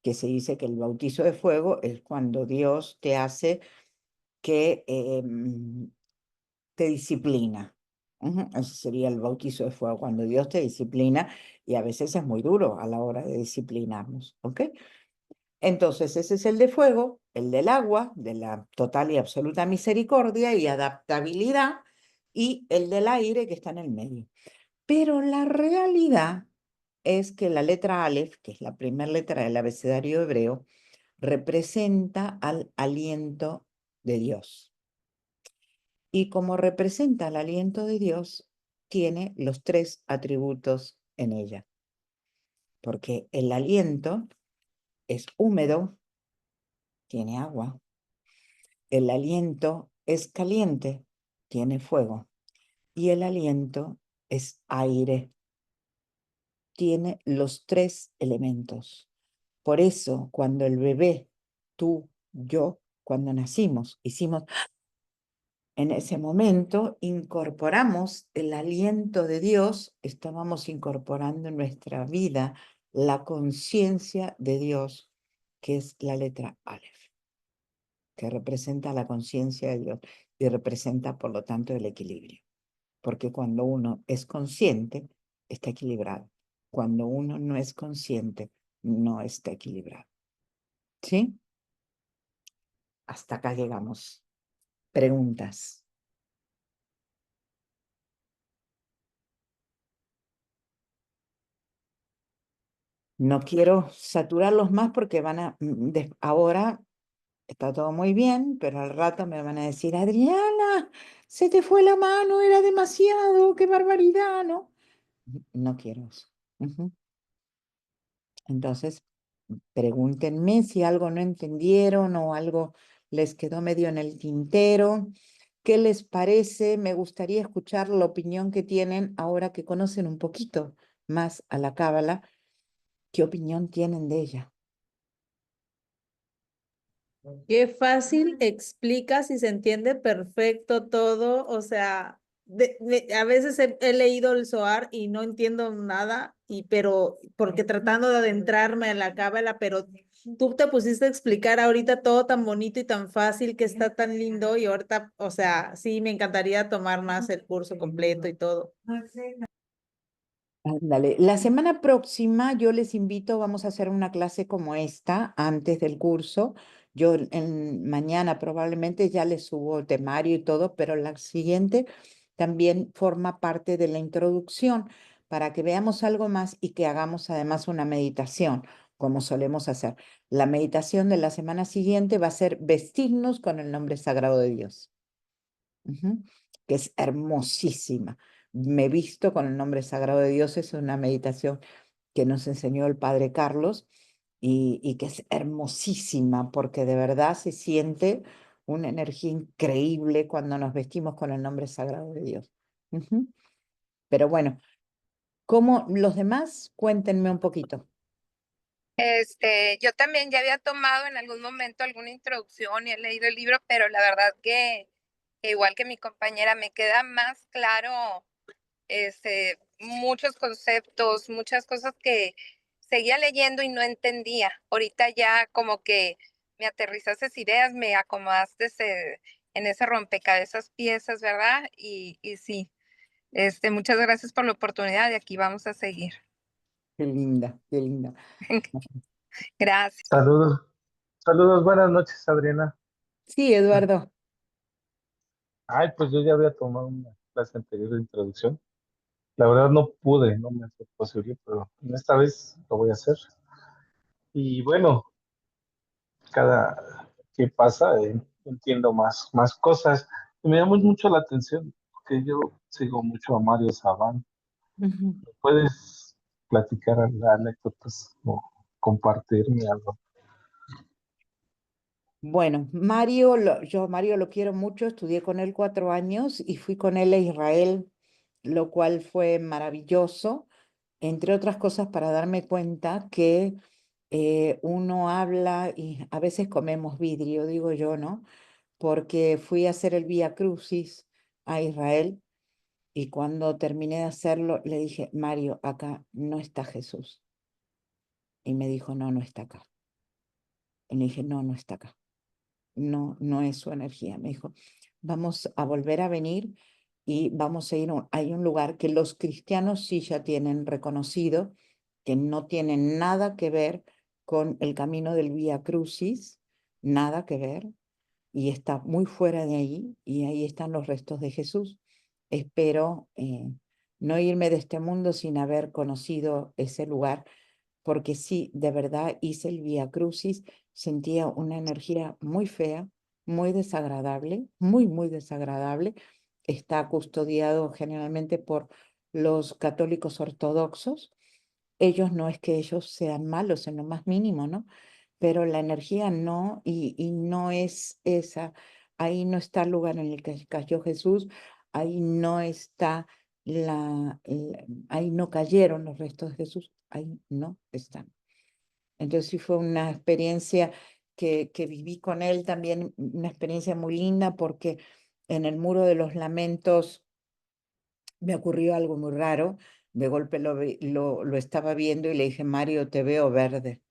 que se dice que el bautizo de fuego es cuando Dios te hace que te disciplina. Ese sería el bautizo de fuego, cuando Dios te disciplina, y a veces es muy duro a la hora de disciplinarnos, ¿ok? Entonces, ese es el de fuego, el del agua, de la total y absoluta misericordia y adaptabilidad, y el del aire que está en el medio. Pero la realidad es que la letra Aleph, que es la primera letra del abecedario hebreo, representa al aliento de Dios. Y como representa el aliento de Dios, tiene los tres atributos en ella. Porque el aliento es húmedo, tiene agua. El aliento es caliente, tiene fuego. Y el aliento es aire, tiene los tres elementos. Por eso, cuando el bebé, tú, yo, cuando nacimos, hicimos, en ese momento incorporamos el aliento de Dios, estábamos incorporando en nuestra vida la conciencia de Dios, que es la letra Aleph, que representa la conciencia de Dios y representa, por lo tanto, el equilibrio. Porque cuando uno es consciente, está equilibrado. Cuando uno no es consciente, no está equilibrado. ¿Sí? Hasta acá llegamos. Preguntas. No quiero saturarlos más porque ahora está todo muy bien, pero al rato me van a decir, Adriana, se te fue la mano, era demasiado, qué barbaridad, ¿no? No quiero eso. Entonces, Pregúntenme si algo no entendieron o algo les quedó medio en el tintero. ¿Qué les parece? Me gustaría escuchar la opinión que tienen ahora que conocen un poquito más a la Cábala. ¿Qué opinión tienen de ella? Qué fácil explicas y se entiende perfecto todo. O sea, a veces he leído el Zohar y no entiendo nada, pero porque tratando de adentrarme en la cábala, pero tú te pusiste a explicar ahorita todo tan bonito y tan fácil que está tan lindo y ahorita, o sea, sí, me encantaría tomar más el curso completo y todo. Ándale. La semana próxima yo les invito, vamos a hacer una clase como esta antes del curso. Yo mañana probablemente ya les subo temario y todo, pero la siguiente también forma parte de la introducción para que veamos algo más y que hagamos además una meditación, como solemos hacer. La meditación de la semana siguiente va a ser vestirnos con el nombre sagrado de Dios. Que es hermosísima. Me visto con el nombre sagrado de Dios, es una meditación que nos enseñó el padre Carlos y que es hermosísima porque de verdad se siente una energía increíble cuando nos vestimos con el nombre sagrado de Dios. Pero bueno, como los demás, cuéntenme un poquito. Yo también ya había tomado en algún momento alguna introducción y he leído el libro, pero la verdad que igual que mi compañera me queda más claro muchos conceptos, muchas cosas que seguía leyendo y no entendía. Ahorita ya como que me aterrizaste ideas, me acomodaste en ese rompecabezas piezas, ¿verdad? Y sí, muchas gracias por la oportunidad y aquí vamos a seguir. Qué linda, qué linda. Gracias. Saludos, saludos, buenas noches, Adriana. Sí, Eduardo. Ay, pues yo ya había tomado una clase anterior de introducción. La verdad no pude, no me fue posible, pero en esta vez lo voy a hacer. Y bueno, cada que pasa entiendo más cosas. Y me llama mucho la atención, porque yo sigo mucho a Mario Sabán. Ujú. ¿Puedes platicar anécdotas o compartirme algo? Bueno, Mario, yo a Mario lo quiero mucho, estudié con él 4 años y fui con él a Israel, lo cual fue maravilloso, entre otras cosas para darme cuenta que uno habla y a veces comemos vidrio, digo yo, ¿no? Porque fui a hacer el Vía Crucis a Israel y cuando terminé de hacerlo le dije, Mario, acá no está Jesús. Y me dijo, no, no está acá. Y le dije, no, no está acá. No, no es su energía. Me dijo, vamos a volver a venir y vamos a ir, hay un lugar que los cristianos sí ya tienen reconocido, que no tiene nada que ver con el camino del Vía Crucis, nada que ver, y está muy fuera de ahí, y ahí están los restos de Jesús. Espero no irme de este mundo sin haber conocido ese lugar porque sí, de verdad hice el Vía Crucis, sentía una energía muy fea, muy desagradable, muy, muy desagradable. Está custodiado generalmente por los católicos ortodoxos. Ellos no es que ellos sean malos en lo más mínimo, ¿no? Pero la energía no, y no es esa. Ahí no está el lugar en el que cayó Jesús, ahí no está ahí no cayeron los restos de Jesús, ahí no están. Entonces sí fue una experiencia que viví con él también, una experiencia muy linda porque en el Muro de los Lamentos me ocurrió algo muy raro. De golpe lo estaba viendo y le dije, Mario, te veo verde.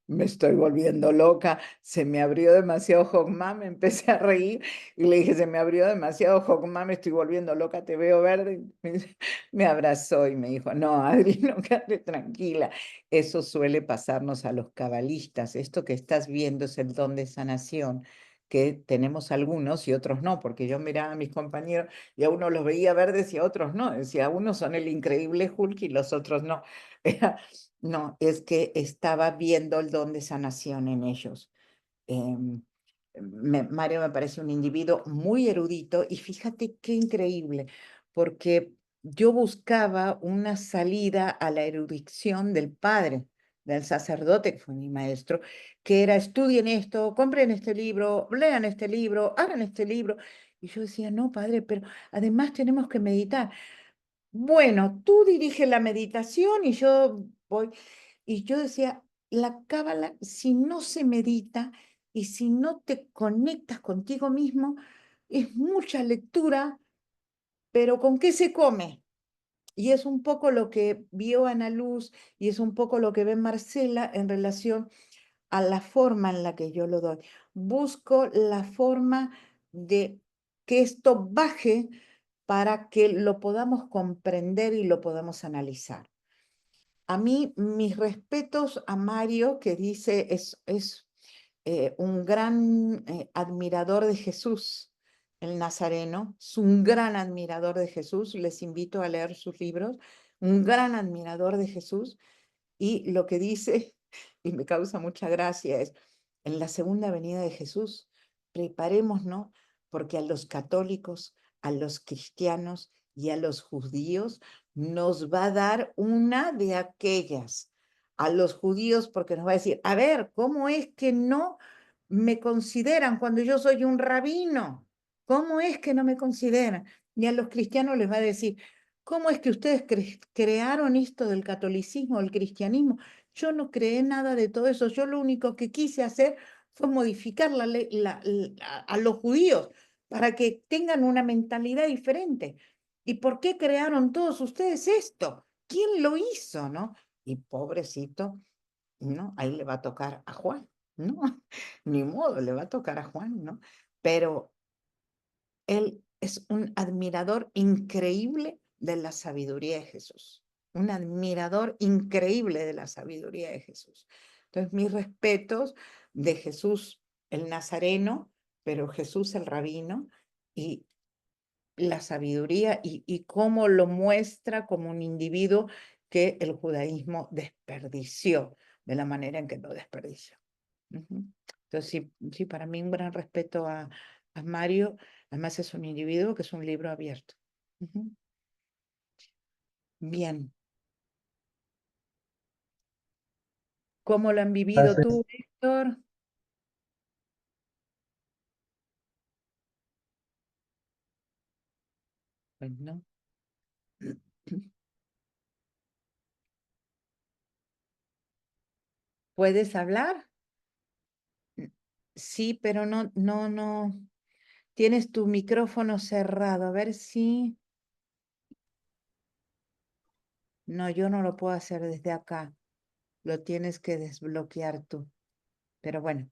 Me estoy volviendo loca, se me abrió demasiado Jogma, me empecé a reír y le dije, se me abrió demasiado Jogma, me estoy volviendo loca, te veo verde. Me abrazó y me dijo, no, Adri, no, quédate tranquila, eso suele pasarnos a los cabalistas, esto que estás viendo es el don de sanación, que tenemos algunos y otros no, porque yo miraba a mis compañeros y a uno los veía verdes y a otros no, decía, unos son el increíble Hulk y los otros no. No, es que estaba viendo el don de sanación en ellos. Mario me parece un individuo muy erudito y fíjate qué increíble, porque yo buscaba una salida a la erudición del padre, del sacerdote, que fue mi maestro, que era estudien esto, compren este libro, lean este libro, hagan este libro. Y yo decía, no, padre, pero además tenemos que meditar. Bueno, tú diriges la meditación y yo voy. Y yo decía, la cábala, si no se medita y si no te conectas contigo mismo, es mucha lectura, pero ¿con qué se come? Y es un poco lo que vio Ana Luz y es un poco lo que ve Marcela en relación a la forma en la que yo lo doy. Busco la forma de que esto baje para que lo podamos comprender y lo podamos analizar. A mí, mis respetos a Mario, que dice es un gran admirador de Jesús, el Nazareno, es un gran admirador de Jesús, les invito a leer sus libros, un gran admirador de Jesús, y lo que dice, y me causa mucha gracia, es, en la segunda venida de Jesús, preparémonos, porque a los católicos, a los cristianos y a los judíos nos va a dar una de aquellas. A los judíos, porque nos va a decir, a ver, ¿cómo es que no me consideran cuando yo soy un rabino? ¿Cómo es que no me consideran? Y a los cristianos les va a decir, ¿cómo es que ustedes crearon esto del catolicismo, del cristianismo? Yo no creé nada de todo eso. Yo lo único que quise hacer fue modificar a los judíos para que tengan una mentalidad diferente. ¿Y por qué crearon todos ustedes esto? ¿Quién lo hizo, no? Y pobrecito, ¿no? Ahí le va a tocar a Juan, ¿no? Ni modo, le va a tocar a Juan, ¿no? Pero él es un admirador increíble de la sabiduría de Jesús, un admirador increíble de la sabiduría de Jesús. Entonces, mis respetos de Jesús el Nazareno, pero Jesús el Rabino, y la sabiduría y cómo lo muestra como un individuo que el judaísmo desperdició de la manera en que lo desperdició. Entonces, sí, sí, para mí un gran respeto a Mario. Además es un individuo que es un libro abierto. Bien. ¿Cómo lo han vivido Gracias. tú, Héctor? Pues no. ¿Puedes hablar? Sí, pero no. Tienes tu micrófono cerrado. A ver si... No, yo no lo puedo hacer desde acá. Lo tienes que desbloquear tú. Pero bueno,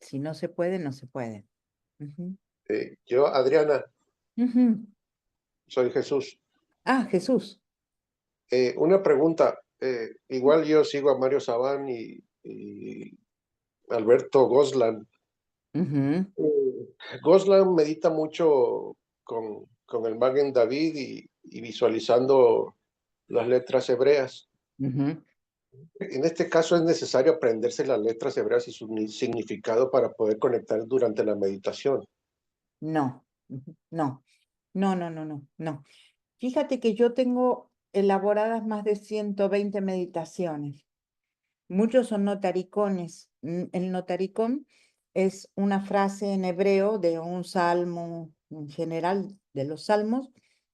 si no se puede, no se puede. Yo, Adriana, Ujú. soy Jesús. Ah, Jesús. Una pregunta. Igual yo sigo a Mario Sabán y Alberto Goslan. Ujú, Goslan medita mucho con el Magen David y visualizando las letras hebreas. ujú. En este caso es necesario aprenderse las letras hebreas y su significado para poder conectar durante la meditación. No, no. Fíjate que yo tengo elaboradas más de 120 meditaciones. Muchos son notaricones. El notaricón es una frase en hebreo de un salmo en general de los salmos,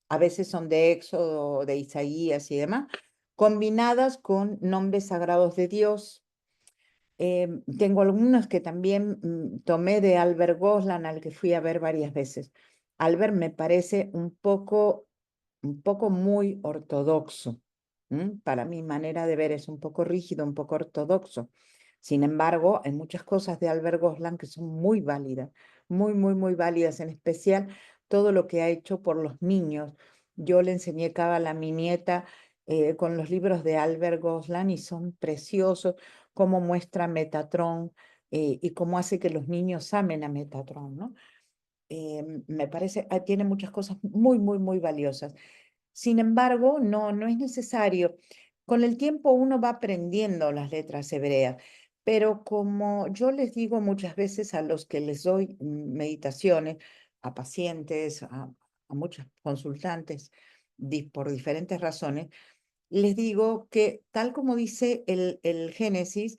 a veces son de Éxodo, de Isaías y demás, combinadas con nombres sagrados de Dios. Tengo algunos que también tomé de Albert Goslan, al que fui a ver varias veces. Albert me parece un poco muy ortodoxo. Para mi manera de ver es un poco rígido, un poco ortodoxo. Sin embargo, hay muchas cosas de Albert Goslan que son muy válidas, muy válidas, en especial todo lo que ha hecho por los niños. Yo le enseñé cábala a mi nieta con los libros de Albert Goslan y son preciosos, cómo muestra Metatron y cómo hace que los niños amen a Metatron, ¿no? Me parece, tiene muchas cosas muy valiosas. Sin embargo, no es necesario. Con el tiempo uno va aprendiendo las letras hebreas, pero como yo les digo muchas veces a los que les doy meditaciones, a pacientes, a muchos consultantes, por diferentes razones, les digo que tal como dice el Génesis,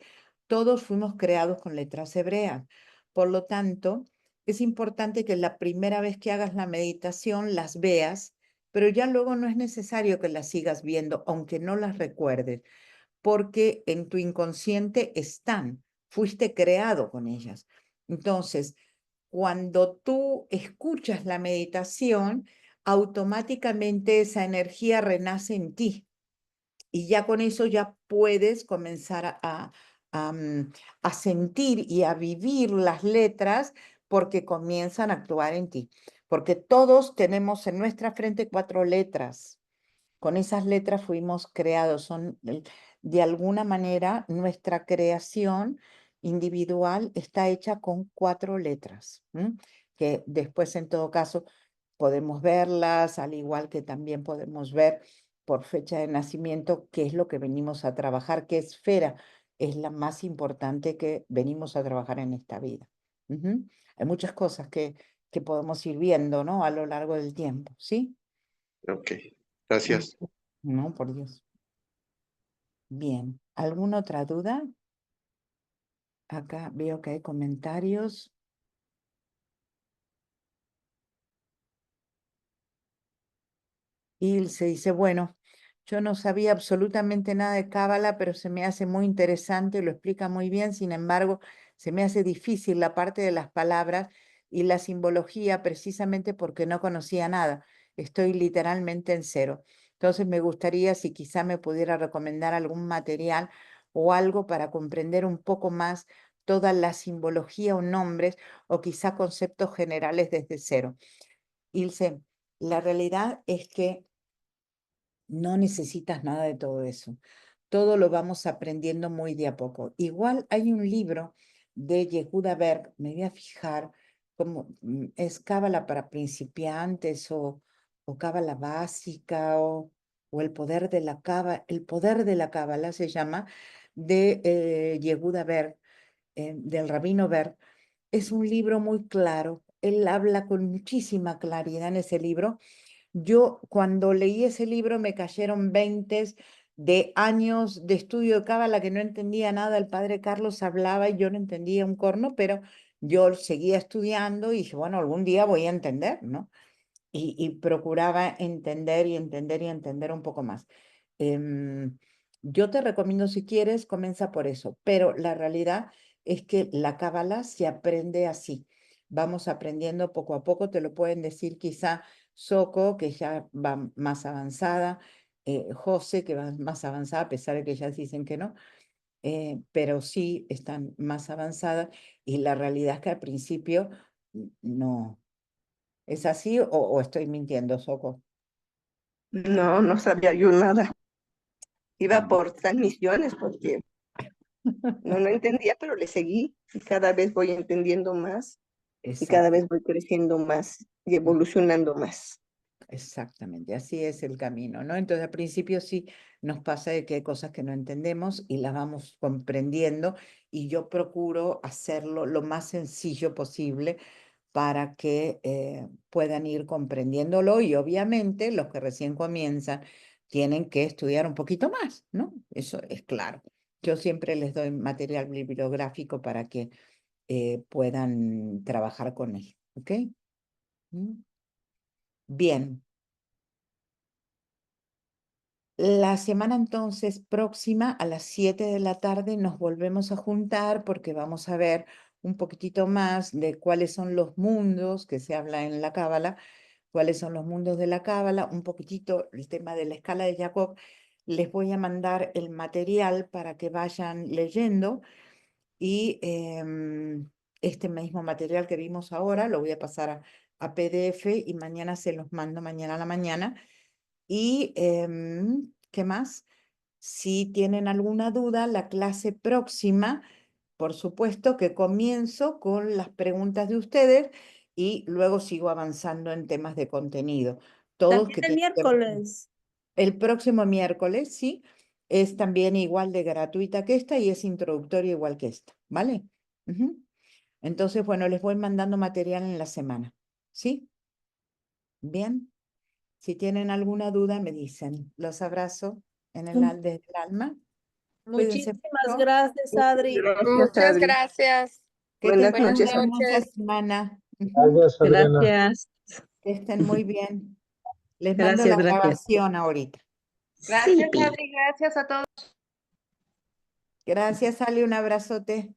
todos fuimos creados con letras hebreas. Por lo tanto, es importante que la primera vez que hagas la meditación las veas, pero ya luego no es necesario que las sigas viendo, aunque no las recuerdes, porque en tu inconsciente están, fuiste creado con ellas. Entonces, cuando tú escuchas la meditación, automáticamente esa energía renace en ti y ya con eso ya puedes comenzar a sentir y a vivir las letras porque comienzan a actuar en ti. Porque todos tenemos en nuestra frente 4 letras. Con esas letras fuimos creados, son de alguna manera nuestra creación individual está hecha con 4 letras, que después en todo caso podemos verlas, al igual que también podemos ver por fecha de nacimiento qué es lo que venimos a trabajar, qué esfera es la más importante que venimos a trabajar en esta vida. Hay muchas cosas que podemos ir viendo, ¿no? A lo largo del tiempo, ¿sí? Ok, gracias. No, por Dios. Bien, ¿alguna otra duda? Acá veo que hay comentarios. Ilse dice, bueno, yo no sabía absolutamente nada de Cábala, pero se me hace muy interesante, lo explica muy bien, sin embargo, se me hace difícil la parte de las palabras y la simbología precisamente porque no conocía nada. Estoy literalmente en cero. Entonces me gustaría si quizá me pudiera recomendar algún material o algo para comprender un poco más toda la simbología o nombres o quizá conceptos generales desde cero. Ilse, la realidad es que no necesitas nada de todo eso. Todo lo vamos aprendiendo muy de a poco. Igual hay un libro de Yehuda Berg, me voy a fijar, como es Cábala para principiantes o Cábala básica o el poder de la Cábala se llama, de Yehuda Berg, del rabino Berg. Es un libro muy claro. Él habla con muchísima claridad en ese libro. Yo cuando leí ese libro me cayeron 20 de años de estudio de cábala que no entendía nada. El padre Carlos hablaba y yo no entendía un corno, pero yo seguía estudiando y dije, bueno, algún día voy a entender, ¿no? Y procuraba entender y entender y entender un poco más. Yo te recomiendo, si quieres, comienza por eso, pero la realidad es que la cábala se aprende así. Vamos aprendiendo poco a poco, te lo pueden decir quizá Soco, que ya va más avanzada, José, que va más avanzada, a pesar de que ellas dicen que no, pero sí están más avanzadas y la realidad es que al principio no. ¿Es así o estoy mintiendo, Soco? No, no sabía yo nada. Iba Ah, por transmisiones porque no entendía, pero le seguí y cada vez voy entendiendo más y cada exacto, vez voy creciendo más y evolucionando más. exactamente, así es el camino, ¿no? Entonces al principio sí nos pasa de que hay cosas que no entendemos y las vamos comprendiendo y yo procuro hacerlo lo más sencillo posible para que puedan ir comprendiéndolo y obviamente los que recién comienzan tienen que estudiar un poquito más, ¿no? Eso es claro. Yo siempre les doy material bibliográfico para que puedan trabajar con él, ¿ok? ¿Mm? Bien. La semana entonces próxima a las 7 de la tarde nos volvemos a juntar porque vamos a ver un poquitito más de cuáles son los mundos que se habla en la Cábala, cuáles son los mundos de la Cábala, un poquitito el tema de la escala de Jacob. Les voy a mandar el material para que vayan leyendo y este mismo material que vimos ahora lo voy a pasar a PDF y mañana se los mando mañana a la mañana. Y, ¿qué más? Si tienen alguna duda, la clase próxima, por supuesto que comienzo con las preguntas de ustedes y luego sigo avanzando en temas de contenido. Todos También que el tienen que ver con- miércoles. El próximo miércoles, sí, es también igual de gratuita que esta y es introductoria igual que esta, ¿vale? Ujú. Entonces, bueno, les voy mandando material en la semana, ¿sí? Bien. Si tienen alguna duda, me dicen. Los abrazo. en Mm. desde el alma. Cuídense Muchísimas mucho. gracias, Adri. Gracias, Muchas Adri. gracias. Que Buenas tengan noches. una hermosa noches. semana. Ujú. Gracias, Adriana. Gracias. Que estén muy bien. Les mando Gracias, la gracias. grabación ahorita. Gracias, Sí, Pi. Adri. Gracias a todos. Gracias, Ale, un abrazote.